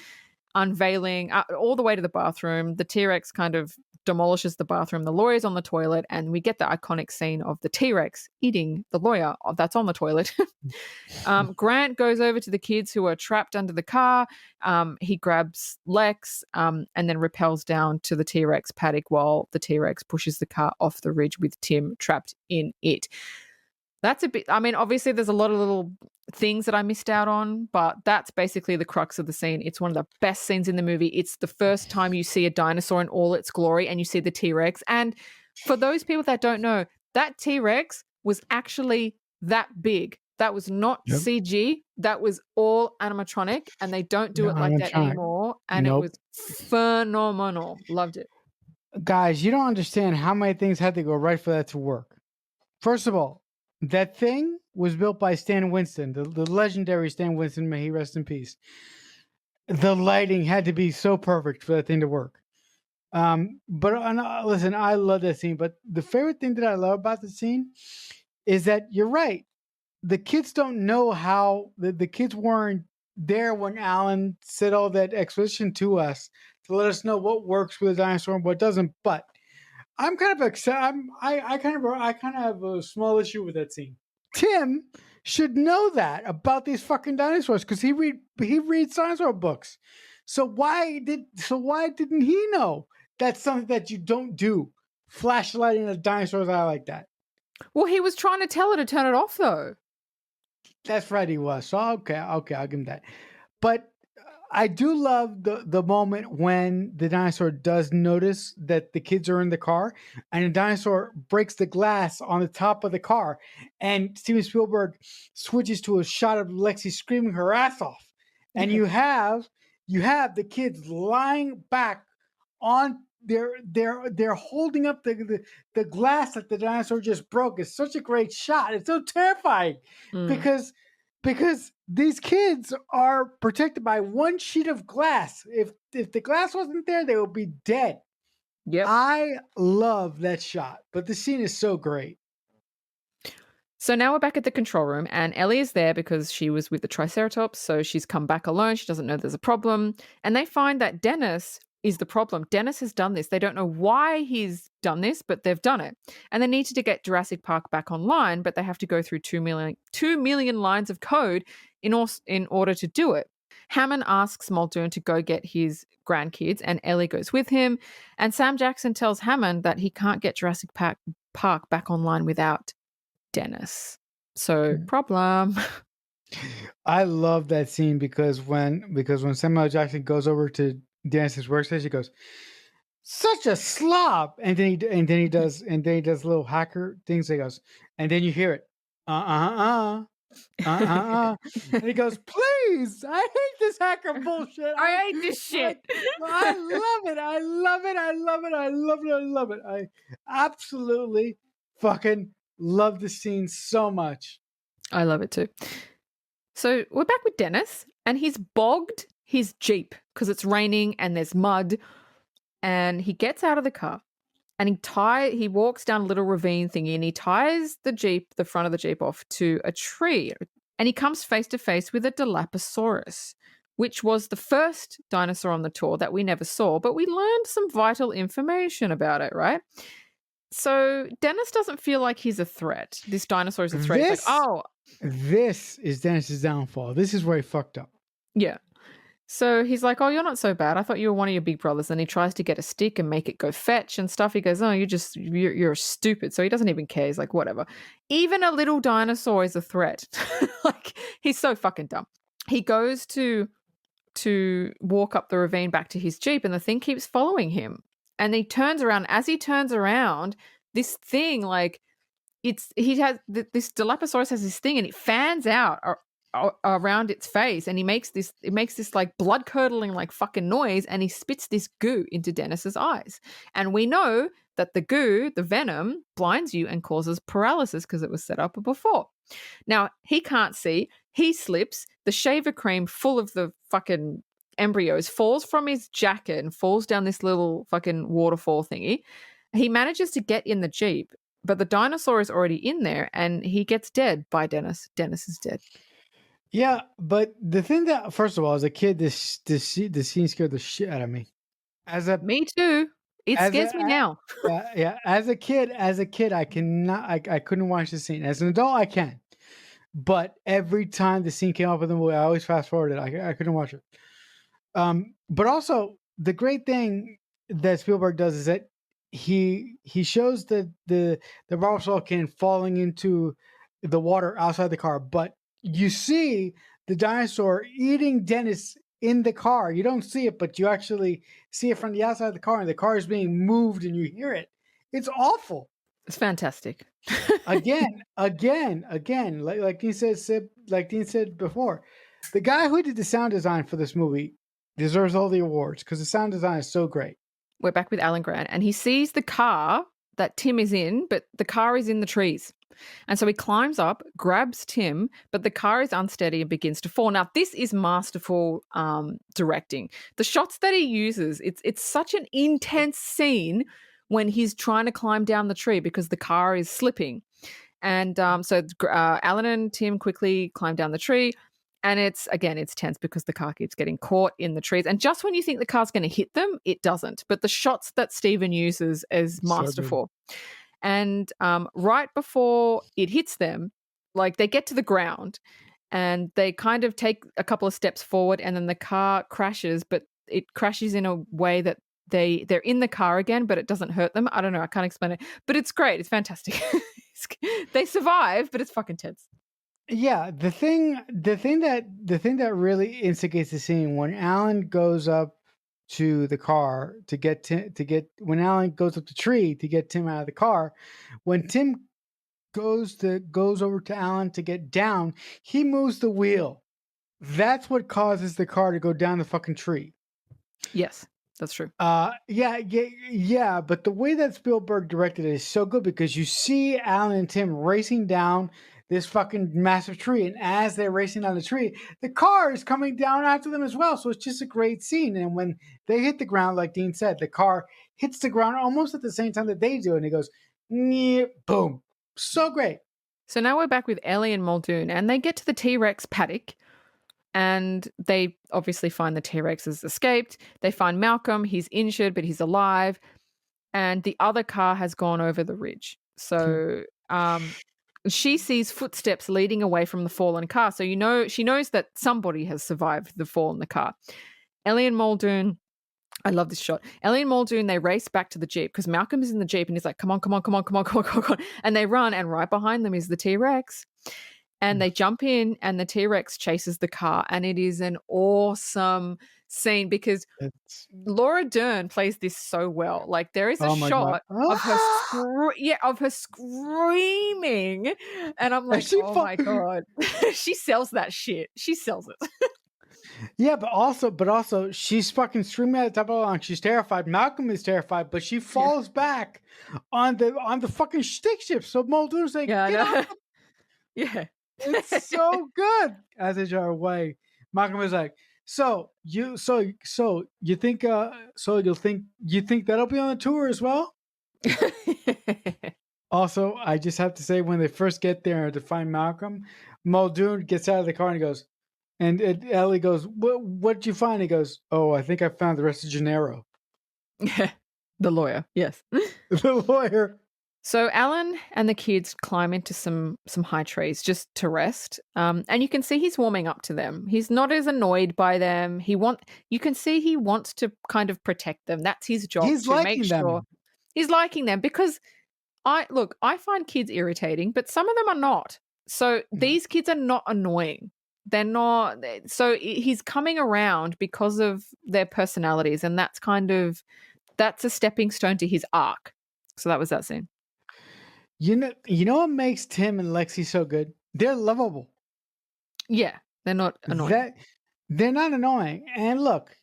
unveiling all the way to the bathroom. The T-Rex kind of demolishes the bathroom. The lawyer's on the toilet, and we get the iconic scene of the T-Rex eating the lawyer that's on the toilet. Grant goes over to the kids who are trapped under the car. He grabs Lex and then rappels down to the T-Rex paddock while the T-Rex pushes the car off the ridge with Tim trapped in it. That's a bit, I mean, obviously there's a lot of little things that I missed out on, but that's basically the crux of the scene. It's one of the best scenes in the movie. It's the first time you see a dinosaur in all its glory and you see the T-Rex. And for those people that don't know, that T-Rex was actually that big. That was not CG. That was all animatronic, and they don't do it like that anymore. And it was phenomenal. Loved it. Guys, you don't understand how many things had to go right for that to work. First of all, that thing was built by Stan Winston, the legendary Stan Winston, may he rest in peace. The lighting had to be so perfect for that thing to work. But listen, I love that scene. But the favorite thing that I love about the scene is that you're right. The kids don't know how the kids weren't there when Alan said all that exposition to us to let us know what works with a dinosaur and what doesn't. But I'm kind of excited. I kind of have a small issue with that scene. Tim should know that about these fucking dinosaurs because he reads dinosaur books. So why didn't he know that's something that you don't do? Flashlighting a dinosaur's eye like that. Well, he was trying to tell her to turn it off, though. That's right, he was. So okay, I'll give him that. But I do love the moment when the dinosaur does notice that the kids are in the car, and the dinosaur breaks the glass on the top of the car, and Steven Spielberg switches to a shot of Lexi screaming her ass off, and you have the kids lying back on they're holding up the glass that the dinosaur just broke. It's such a great shot. It's so terrifying because these kids are protected by one sheet of glass. If the glass wasn't there, they would be dead. Yep. I love that shot, but the scene is so great. So now we're back at the control room, and Ellie is there because she was with the Triceratops, so she's come back alone. She doesn't know there's a problem. And they find that Dennis is the problem. Dennis has done this. They don't know why he's done this, but they've done it. And they needed to get Jurassic Park back online, but they have to go through 2 million lines of code in order to do it. Hammond asks Muldoon to go get his grandkids, and Ellie goes with him. And Sam Jackson tells Hammond that he can't get Jurassic Park back online without Dennis. So, problem. I love that scene because when Samuel Jackson goes over to Dennis's workstation, he goes, "Such a slob," and then he does little hacker things. He goes, and then you hear it, and he goes, "Please, I hate this hacker bullshit. I hate this shit. I love it. I love it. I love it. I love it. I love it. I absolutely fucking love the scene so much." I love it too. So we're back with Dennis, and he's bogged his Jeep because it's raining and there's mud. And he gets out of the car and he walks down a little ravine thingy, and he ties the front of the Jeep off to a tree. And he comes face to face with a Dilophosaurus, which was the first dinosaur on the tour that we never saw, but we learned some vital information about it, right? So Dennis doesn't feel like he's a threat. This dinosaur is a threat. This is Dennis's downfall. This is where he fucked up. Yeah. So he's like, "Oh, you're not so bad. I thought you were one of your big brothers." And he tries to get a stick and make it go fetch and stuff. He goes, "Oh, you're stupid." So he doesn't even care. He's like, whatever. Even a little dinosaur is a threat. Like, he's so fucking dumb. He goes to walk up the ravine back to his Jeep, and the thing keeps following him. And he turns around. As he turns around, this thing, like, this Dilophosaurus has this thing, and it fans out around its face, and it makes this like blood curdling like fucking noise, and he spits this goo into Dennis's eyes. And we know that the goo, the venom, blinds you and causes paralysis because it was set up before. Now he can't see. He slips. The shaver cream full of the fucking embryos falls from his jacket and falls down this little fucking waterfall thingy. He manages to get in the Jeep, but the dinosaur is already in there, and he gets dead by Dennis. Dennis is dead. Yeah, but the thing that, first of all, as a kid, the scene scared the shit out of me. As a Me too. It as scares me a now. yeah, as a kid, I cannot, I couldn't watch the scene. As an adult, I can, but every time the scene came up in the movie, I always fast forwarded. I couldn't watch it. But also the great thing that Spielberg does is that he shows the barbasol can falling into the water outside the car, but you see the dinosaur eating Dennis in the car. You don't see it, but you actually see it from the outside of the car, and the car is being moved, and you hear it. It's awful. It's fantastic. Again, like Dean said, like Dean said before, the guy who did the sound design for this movie deserves all the awards because the sound design is so great. We're back with Alan Grant, and he sees the car that Tim is in, but the car is in the trees. And so he climbs up, grabs Tim, but the car is unsteady and begins to fall. Now, this is masterful directing. The shots that he uses, it's such an intense scene when he's trying to climb down the tree because the car is slipping. And so Alan and Tim quickly climb down the tree. And it's tense because the car keeps getting caught in the trees. And just when you think the car's going to hit them, it doesn't. But the shots that Steven uses is So good. masterful. And right before it hits them, like they get to the ground and they kind of take a couple of steps forward and then the car crashes, but it crashes in a way that they're in the car again, but it doesn't hurt them. I don't know. I can't explain it, but it's great. It's fantastic. They survive, but it's fucking tense. Yeah, the thing that really instigates the scene when Alan goes up to the car when Alan goes up the tree to get Tim out of the car, when Tim goes over to Alan to get down, he moves the wheel. That's what causes the car to go down the fucking tree. Yes, that's true. Yeah, but the way that Spielberg directed it is so good because you see Alan and Tim racing down this fucking massive tree, and as they're racing down the tree, the car is coming down after them as well. So it's just a great scene. And when they hit the ground, like Dean said, the car hits the ground almost at the same time that they do, and it goes, boom. So great. So now we're back with Ellie and Muldoon, and they get to the T-Rex paddock. And they obviously find the T-Rex has escaped. They find Malcolm. He's injured, but he's alive. And the other car has gone over the ridge. So she sees footsteps leading away from the fallen car. So she knows that somebody has survived the fall in the car. Ellie and Muldoon, I love this shot. Ellie and Muldoon, they race back to the Jeep because Malcolm is in the Jeep and he's like, come on. And they run, and right behind them is the T-Rex. And they jump in and the T-Rex chases the car. And it is an awesome scene because Laura Dern plays this so well. Like there is a shot of her of her screaming. And I'm like, oh my God. She sells that shit. She sells it. Yeah, but also she's fucking screaming at the top of the lungs. She's terrified. Malcolm is terrified, but she falls back on the fucking stick shift. So Muldoon's like, Yeah, get out. Yeah. It's so good. As they drive away, Malcolm is like, you think that'll be on the tour as well? Also, I just have to say, when they first get there to find Malcolm, Muldoon gets out of the car and he goes, and Ellie goes, "What'd you find?" He goes, "Oh, I think I found the rest of Gennaro." Yeah, the lawyer. Yes, the lawyer. So Alan and the kids climb into some high trees just to rest, and you can see he's warming up to them. He's not as annoyed by them. You can see he wants to kind of protect them. That's his job. He's to liking make sure them. He's liking them because I find kids irritating, but some of them are not. So these kids are not annoying. They're not. So he's coming around because of their personalities, and that's a stepping stone to his arc. So that was that scene. You know what makes Tim and Lexi so good? They're lovable. Yeah, they're not annoying. They're not annoying. And look,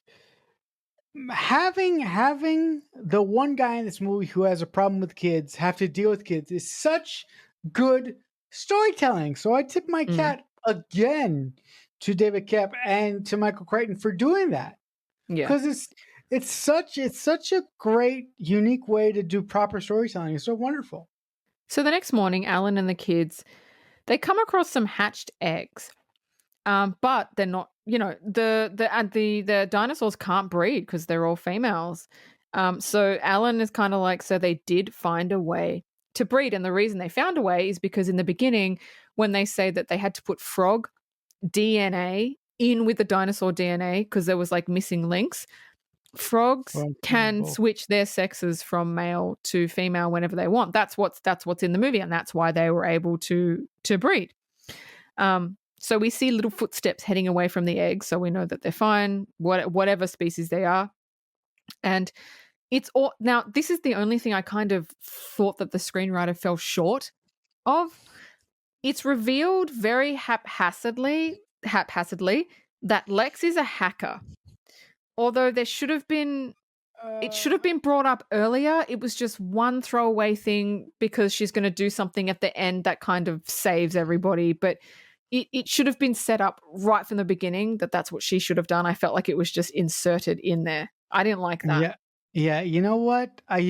having the one guy in this movie who has a problem with kids have to deal with kids is such good storytelling. So I tip my cap again to David Koepp and to Michael Crichton for doing that. Yeah, because it's such a great, unique way to do proper storytelling. It's so wonderful. So the next morning, Alan and the kids, they come across some hatched eggs. But they're not, the dinosaurs can't breed because they're all females. So Alan is kind of like, so they did find a way to breed. And the reason they found a way is because in the beginning, when they say that they had to put frog DNA in with the dinosaur DNA because there was like missing links, frogs can switch their sexes from male to female whenever they want. That's what's in the movie, and that's why they were able to breed. So we see little footsteps heading away from the eggs, so we know that they're fine, whatever species they are. And it's all now. This is the only thing I kind of thought that the screenwriter fell short of. It's revealed very haphazardly that Lex is a hacker. Although there should have been, it should have been brought up earlier. It was just one throwaway thing because she's going to do something at the end that kind of saves everybody. But it should have been set up right from the beginning that that's what she should have done. I felt like it was just inserted in there. I didn't like that. Yeah. You know what? I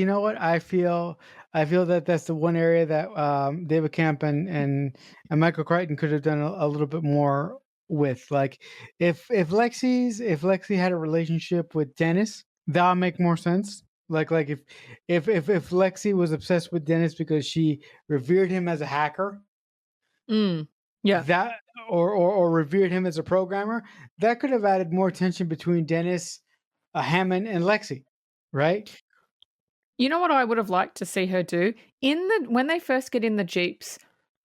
feel that that's the one area that David Camp and Michael Crichton could have done a little bit more with. Like, if Lexi had a relationship with Dennis, that would make more sense. Like if Lexi was obsessed with Dennis because she revered him as a hacker, yeah, that or revered him as a programmer, that could have added more tension between Dennis, Hammond, and Lexi, right? You know what I would have liked to see her do when they first get in the Jeeps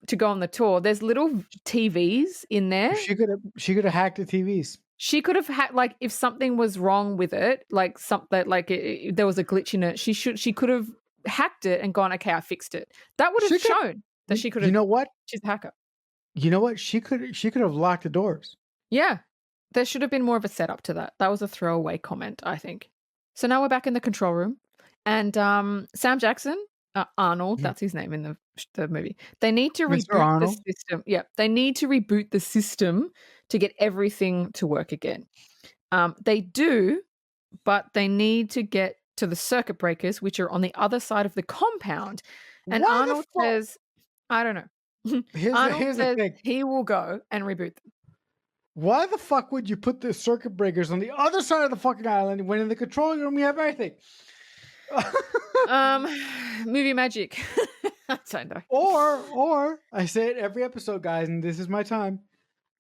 to go on the tour, there's little TVs in there. She could have hacked the TVs. She could have had, like, if something was wrong with it, like something like there was a glitch in it, she could have hacked it and gone, okay, I fixed it. That would have shown that she could have. You know what? She's a hacker. You know what? She could have locked the doors. Yeah, there should have been more of a setup to that. That was a throwaway comment, I think. So now we're back in the control room, and Sam Jackson. Arnold, that's his name in the movie. They need to reboot the system. Yeah, they need to reboot the system to get everything to work again. They do, but they need to get to the circuit breakers, which are on the other side of the compound. And Arnold says, I don't know. Arnold says he will go and reboot them. Why the fuck would you put the circuit breakers on the other side of the fucking island when in the control room we have everything? Movie magic. I don't know. Or I say it every episode, guys, and this is my time.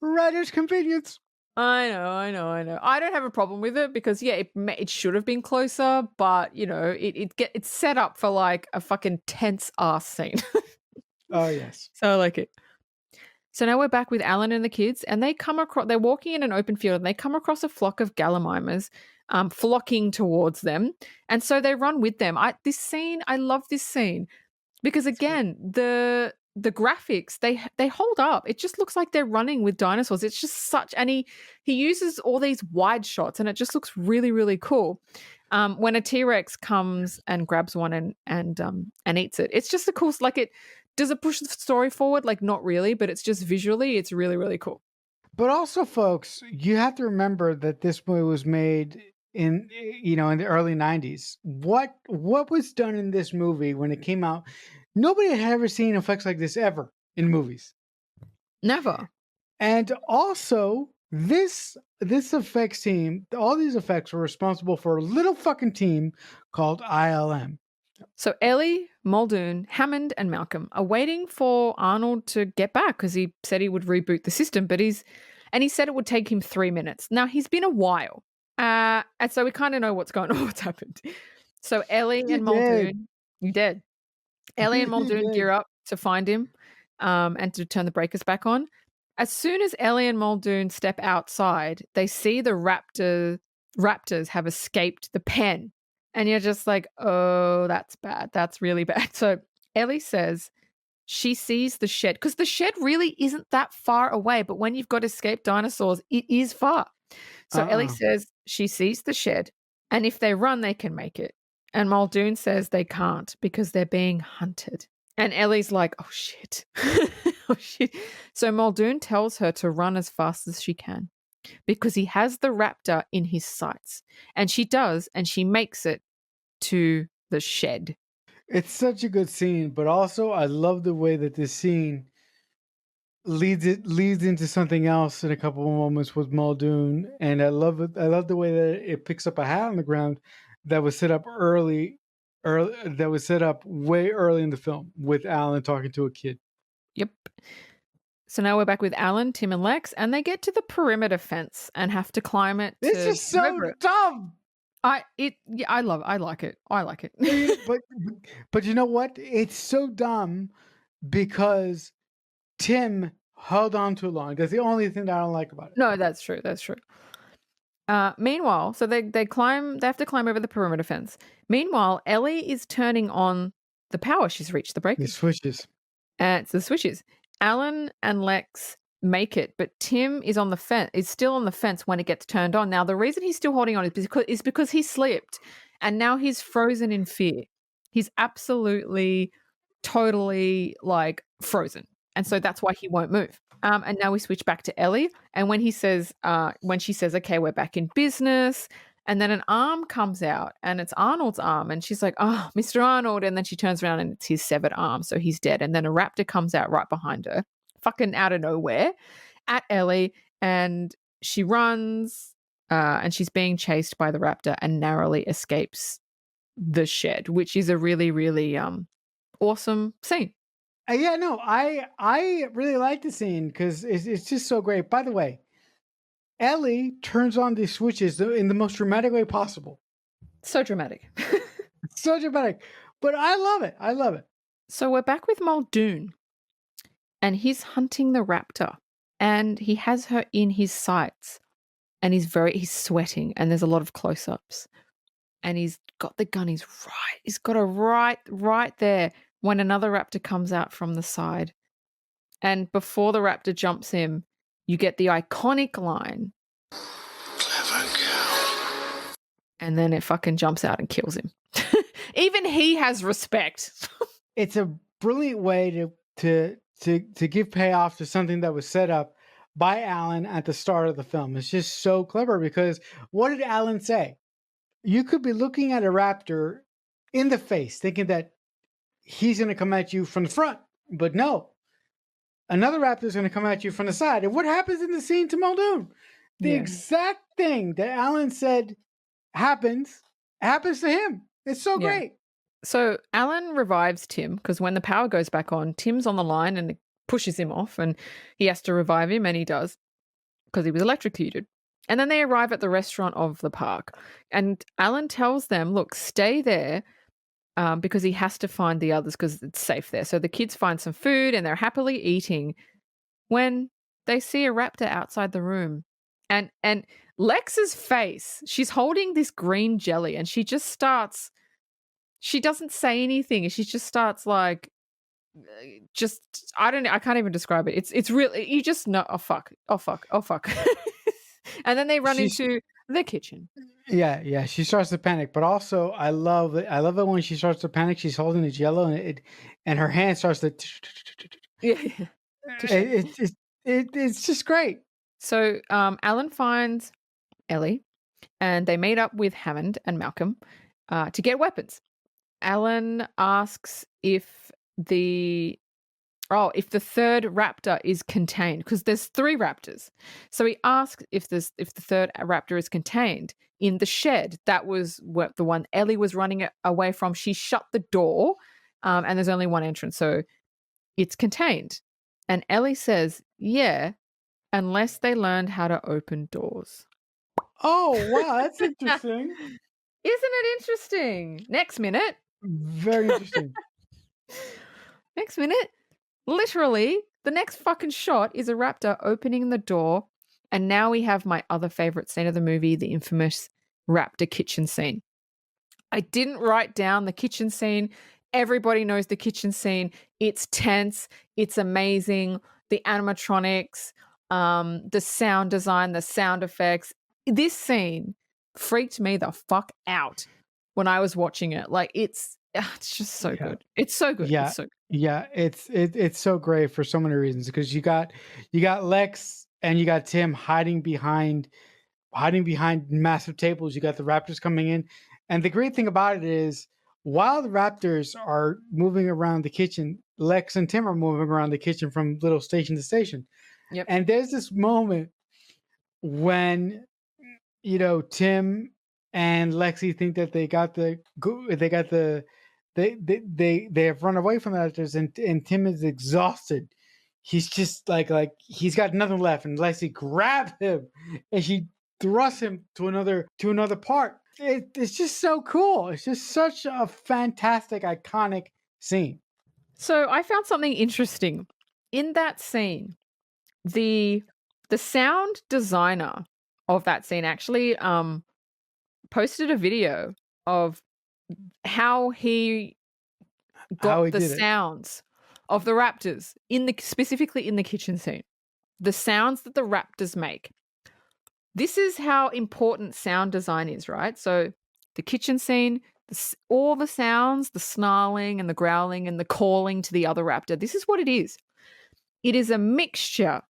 Writer's convenience. I know. I don't have a problem with it because it should have been closer, but it's set up for like a fucking tense ass scene. Oh yes. So I like it. So now we're back with Alan and the kids, and they're walking in an open field, and they come across a flock of gallimimus flocking towards them. And so they run with them. I love this scene because, again, the graphics, they hold up. It just looks like they're running with dinosaurs. It's just and he uses all these wide shots, and it just looks really, really cool. When a T-Rex comes and grabs one and eats it, it's just a cool, like, does it push the story forward? Like, not really, but it's just visually, it's really, really cool. But also, folks, you have to remember that this movie was made in the early 90s. What was done in this movie when it came out? Nobody had ever seen effects like this ever in movies. Never. And also, this effects team, all these effects were responsible for a little fucking team called ILM. So Ellie, Muldoon, Hammond, and Malcolm are waiting for Arnold to get back because he said he would reboot the system, but he said it would take him 3 minutes. Now, he's been a while, and so we kind of know what's going on, what's happened. So Ellie and Muldoon, you dead. Ellie and Muldoon gear up to find him and to turn the breakers back on. As soon as Ellie and Muldoon step outside, they see the raptors have escaped the pen. And you're just like, oh, that's bad. That's really bad. So Ellie says she sees the shed because the shed really isn't that far away. But when you've got escaped dinosaurs, it is far. So Ellie says she sees the shed, and if they run, they can make it. And Muldoon says they can't because they're being hunted. And Ellie's like, oh, shit. Oh, shit. So Muldoon tells her to run as fast as she can, because he has the raptor in his sights. And she does, and she makes it to the shed. It's such a good scene, but also I love the way that this scene leads into something else in a couple of moments with Muldoon, and I love it. I love the way that it picks up a hat on the ground that was set up early that was set up way early in the film with Alan talking to a kid. Yep. So now we're back with Alan, Tim, and Lex, and they get to the perimeter fence and have to climb it. This is so dumb. I like it. I like it. But you know what? It's so dumb because Tim held on too long. That's the only thing that I don't like about it. No, that's true. That's true. Meanwhile, so they have to climb over the perimeter fence. Meanwhile, Ellie is turning on the power. She's reached the breakers. The switches. It's the switches. Alan and Lex make it, but Tim is on the fence. Is still on the fence when it gets turned on. Now, the reason he's still holding on is because he slipped, and now he's frozen in fear. He's absolutely, totally like frozen, and so that's why he won't move. And now we switch back to Ellie, and when she says, "Okay, we're back in business," and then an arm comes out, and it's Arnold's arm, and she's like, "Oh, Mr. Arnold," and then she turns around, and it's his severed arm, so he's dead. And then a raptor comes out right behind her, fucking out of nowhere, at Ellie, and she runs, and she's being chased by the raptor, and narrowly escapes the shed, which is a really, really awesome scene. Yeah, no, I really like the scene because it's just so great. By the way, Ellie turns on these switches in the most dramatic way possible. So dramatic. So dramatic. But I love it. I love it. So we're back with Muldoon, and he's hunting the raptor, and he has her in his sights, and he's sweating, and there's a lot of close-ups, and he's got the gun. He's got her right there when another raptor comes out from the side. And before the raptor jumps him, you get the iconic line. Clever girl. And then it fucking jumps out and kills him. Even he has respect. It's a brilliant way to give payoff to something that was set up by Alan at the start of the film. It's just so clever because what did Alan say? You could be looking at a raptor in the face thinking that he's going to come at you from the front, but no. Another raptor is going to come at you from the side. And what happens in the scene to Muldoon? The exact thing that Alan said happens to him. It's so great. So Alan revives Tim because when the power goes back on, Tim's on the line and pushes him off, and he has to revive him, and he does because he was electrocuted. And then they arrive at the restaurant of the park, and Alan tells them, look, stay there because he has to find the others because it's safe there. So the kids find some food and they're happily eating when they see a raptor outside the room. And Lex's face, she's holding this green jelly, and she just starts, she doesn't say anything. She just starts like, I can't even describe it. It's really, you just know, oh fuck. And then they run into the kitchen. Yeah, she starts to panic, but also I love it when she starts to panic. She's holding the jello, and her hand starts to. It's just great. So Alan finds Ellie, and they meet up with Hammond and Malcolm to get weapons. Alan asks if the third raptor is contained, because there's 3 raptors. So he asks if the third raptor is contained in the shed. That was what the one Ellie was running away from. She shut the door, and there's only one entrance, so it's contained. And Ellie says, yeah, unless they learned how to open doors. Oh, wow, that's interesting. Isn't it interesting? Next minute. Very interesting. Next minute. Literally, the next fucking shot is a raptor opening the door, and now we have my other favorite scene of the movie, the infamous raptor kitchen scene. I didn't write down the kitchen scene. Everybody knows the kitchen scene. It's tense. It's amazing. The animatronics, the sound design, the sound effects. This scene freaked me the fuck out when I was watching it. Like it's just so good. It's so good. Yeah. It's so good. Yeah, it's so great for so many reasons because you got Lex and you got Tim hiding behind massive tables. You got the raptors coming in, and the great thing about it is while the raptors are moving around the kitchen, Lex and Tim are moving around the kitchen from little station to station. Yep. And there's this moment when Tim and Lexi think that they have run away from the raptors, and Tim is exhausted. He's just like he's got nothing left, and Lexi grabs him and she thrusts him to another part. It's just so cool. It's just such a fantastic, iconic scene. So I found something interesting in that scene. The sound designer of that scene actually posted a video of how he How got he the did it. sounds of the raptors specifically in the kitchen scene. The sounds that the raptors make. This is how important sound design is, right? So the kitchen scene, all the sounds, the snarling and the growling and the calling to the other raptor. This is what it is. It is a mixture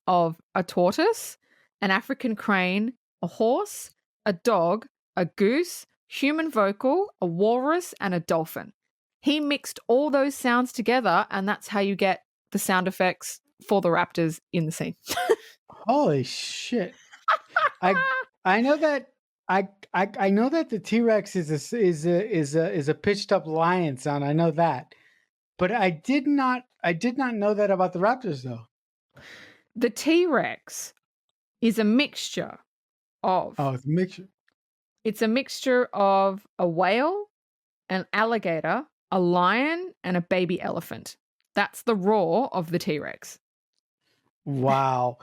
of a tortoise, an African crane, a horse, a dog, a goose, human vocal, a walrus, and a dolphin. He mixed all those sounds together, and that's how you get the sound effects for the raptors in the scene. Holy shit! I know that I know that the T-Rex is a pitched up lion sound. I know that, but I did not know that about the raptors though. The T-Rex is a mixture of. Oh, it's a mixture. It's a mixture of a whale, an alligator, a lion, and a baby elephant. That's the roar of the T-Rex. Wow,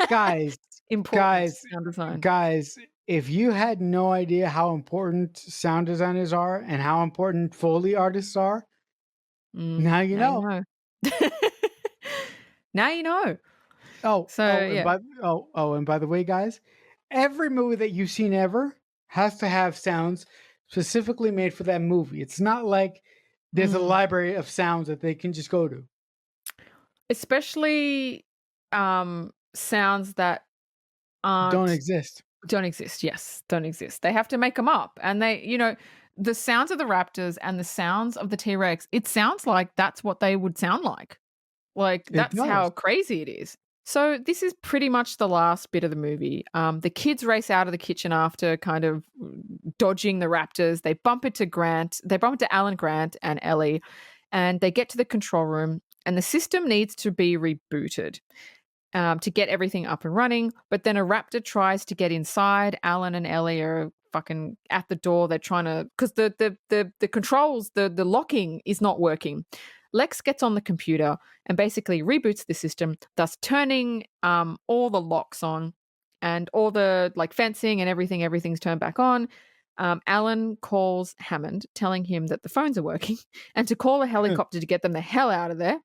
guys, Important sound design. guys, if you had no idea how important sound designers are and how important Foley artists are, now you know. Now you know. Oh, So, and yeah. and by the way, guys, every movie that you've seen ever has to have sounds specifically made for that movie. It's not like there's a library of sounds that they can just go to. Especially sounds that Don't exist. Don't exist. Yes, don't exist. They have to make them up. And the sounds of the raptors and the sounds of the T-Rex, it sounds like that's what they would sound like. Like, that's how crazy it is. So this is pretty much the last bit of the movie. The kids race out of the kitchen after kind of dodging the raptors. They bump into Alan Grant and Ellie, and they get to the control room, and the system needs to be rebooted to get everything up and running. But then a raptor tries to get inside. Alan and Ellie are fucking at the door. They're trying to, because the controls, the locking is not working. Lex gets on the computer and basically reboots the system, thus turning all the locks on and all the fencing and everything's turned back on. Alan calls Hammond, telling him that the phones are working and to call a helicopter to get them the hell out of there.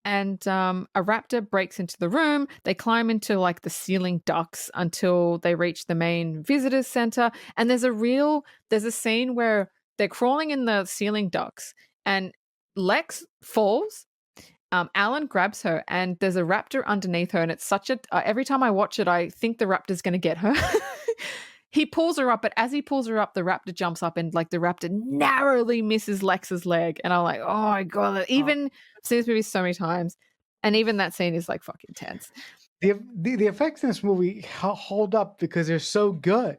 And a raptor breaks into the room. They climb into the ceiling ducts until they reach the main visitors center. And there's a scene where they're crawling in the ceiling ducts and Lex falls. Alan grabs her and there's a raptor underneath her. And it's such every time I watch it, I think the raptor's going to get her. He pulls her up, but as he pulls her up, the raptor jumps up and the raptor narrowly misses Lex's leg. And I'm like, oh my God. I've seen this movie so many times. And even that scene is fucking tense. The effects in this movie hold up because they're so good.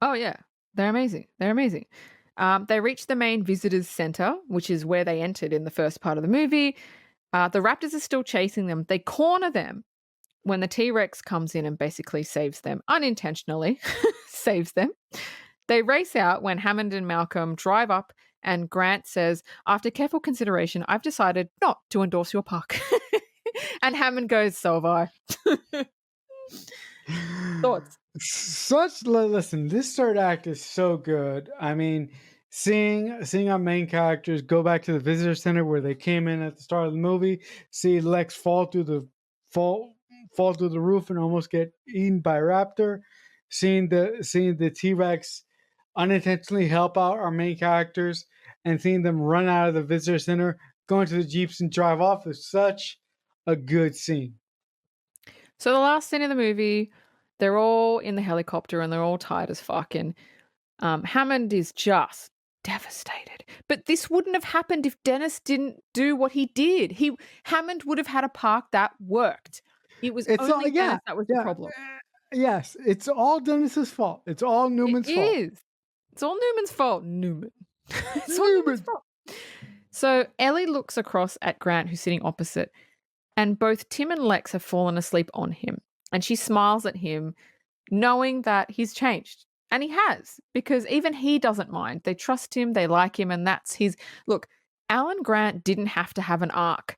Oh yeah. They're amazing. They reach the main visitors center, which is where they entered in the first part of the movie. The raptors are still chasing them. They corner them when the T-Rex comes in and basically saves them, unintentionally saves them. They race out when Hammond and Malcolm drive up and Grant says, after careful consideration, I've decided not to endorse your park. And Hammond goes, so have I. Thoughts? Listen, this third act is so good. I mean, seeing our main characters go back to the visitor center where they came in at the start of the movie, see Lex fall through the roof and almost get eaten by a raptor, seeing the T-Rex unintentionally help out our main characters, and seeing them run out of the visitor center, go into the Jeeps and drive off is such a good scene. So the last scene of the movie, they're all in the helicopter and they're all tired as fuck. And Hammond is just devastated. But this wouldn't have happened if Dennis didn't do what he did. Hammond would have had a park that worked. It was It's all only Dennis that was the problem. Yes, it's all Dennis's fault. It's all It Newman's fault. is. It's all Newman's fault. Newman. It's all Newman. Newman's fault. So Ellie looks across at Grant, who's sitting opposite, and both Tim and Lex have fallen asleep on him. And she smiles at him, knowing that he's changed. And he has, because even he doesn't mind. They trust him, they like him, and that's his... Look, Alan Grant didn't have to have an arc,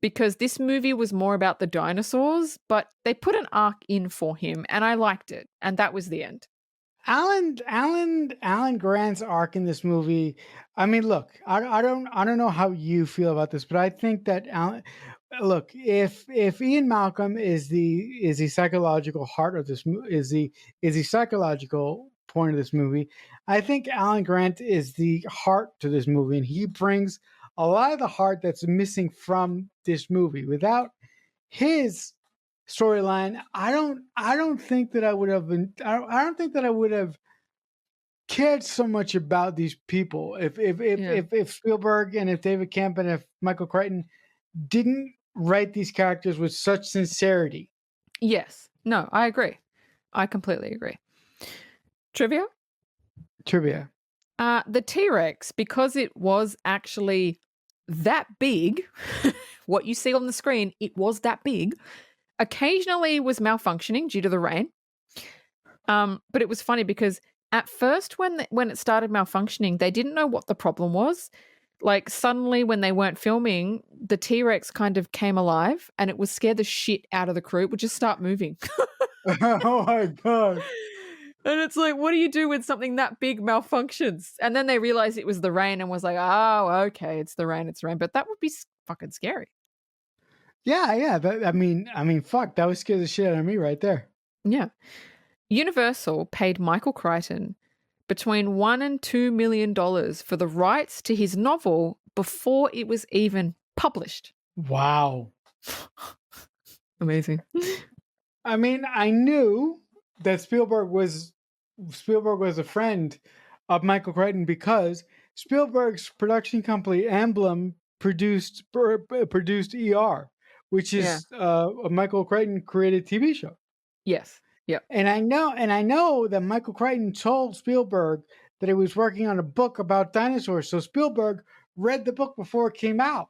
because this movie was more about the dinosaurs, but they put an arc in for him, and I liked it. And that was the end. Alan Grant's arc in this movie. I mean, look, I don't know how you feel about this, but I think that look, if Ian Malcolm is the psychological heart of this is the psychological point of this movie, I think Alan Grant is the heart to this movie, and he brings a lot of the heart that's missing from this movie. Without his storyline, I don't think that I would have been. I don't think that I would have cared so much about these people if Spielberg and if David Kemp and if Michael Crichton didn't write these characters with such sincerity. Yes. No, I agree. I completely agree. Trivia? The T-Rex, because it was actually that big, what you see on the screen, it was that big, occasionally was malfunctioning due to the rain. But it was funny because at first when it started malfunctioning, they didn't know what the problem was. Like suddenly when they weren't filming, the T-Rex kind of came alive and it would scare the shit out of the crew. It would just start moving. Oh my God. And it's like, what do you do when something that big malfunctions? And then they realized it was the rain and was like, oh, okay, it's the rain. But that would be fucking scary. Yeah. I mean, fuck, that would scare the shit out of me right there. Yeah. Universal paid Michael Crichton between $1 and $2 million for the rights to his novel before it was even published. Wow. Amazing. I mean, I knew that Spielberg was a friend of Michael Crichton because Spielberg's production company Emblem produced ER, which is a Michael Crichton created TV show. Yes. Yep. And I know that Michael Crichton told Spielberg that he was working on a book about dinosaurs. So Spielberg read the book before it came out.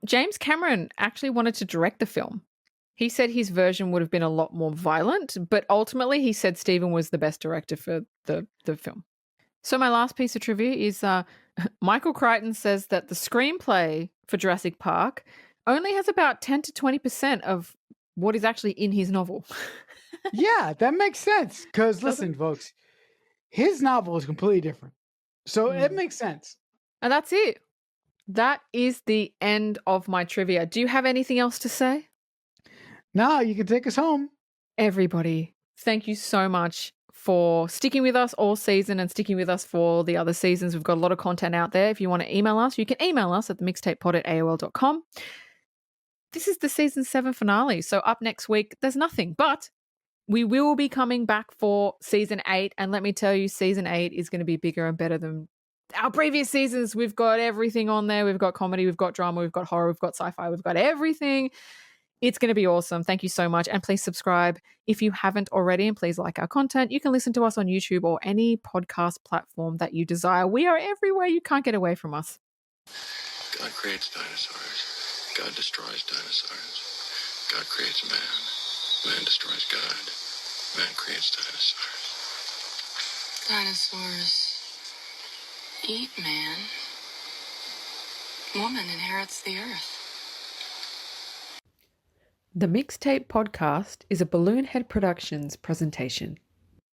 James Cameron actually wanted to direct the film. He said his version would have been a lot more violent, but ultimately he said Steven was the best director for the film. So my last piece of trivia is Michael Crichton says that the screenplay for Jurassic Park only has about 10 to 20% of what is actually in his novel. Yeah, that makes sense. Because listen, folks, his novel is completely different. So it makes sense. And that's it. That is the end of my trivia. Do you have anything else to say? No, you can take us home. Everybody, thank you so much for sticking with us all season and sticking with us for the other seasons. We've got a lot of content out there. If you want to email us, you can email us at themixtapepod@aol.com. This is the season 7 finale. So up next week, there's nothing, but we will be coming back for season 8. And let me tell you, season 8 is going to be bigger and better than our previous seasons. We've got everything on there. We've got comedy, we've got drama, we've got horror, we've got sci-fi, we've got everything. It's going to be awesome. Thank you so much. And please subscribe if you haven't already, and please like our content. You can listen to us on YouTube or any podcast platform that you desire. We are everywhere. You can't get away from us. God creates dinosaurs. God destroys dinosaurs. God creates man. Man destroys God. Man creates dinosaurs. Dinosaurs eat man. Woman inherits the earth. The Mixtape Podcast is a Balloonhead Productions presentation.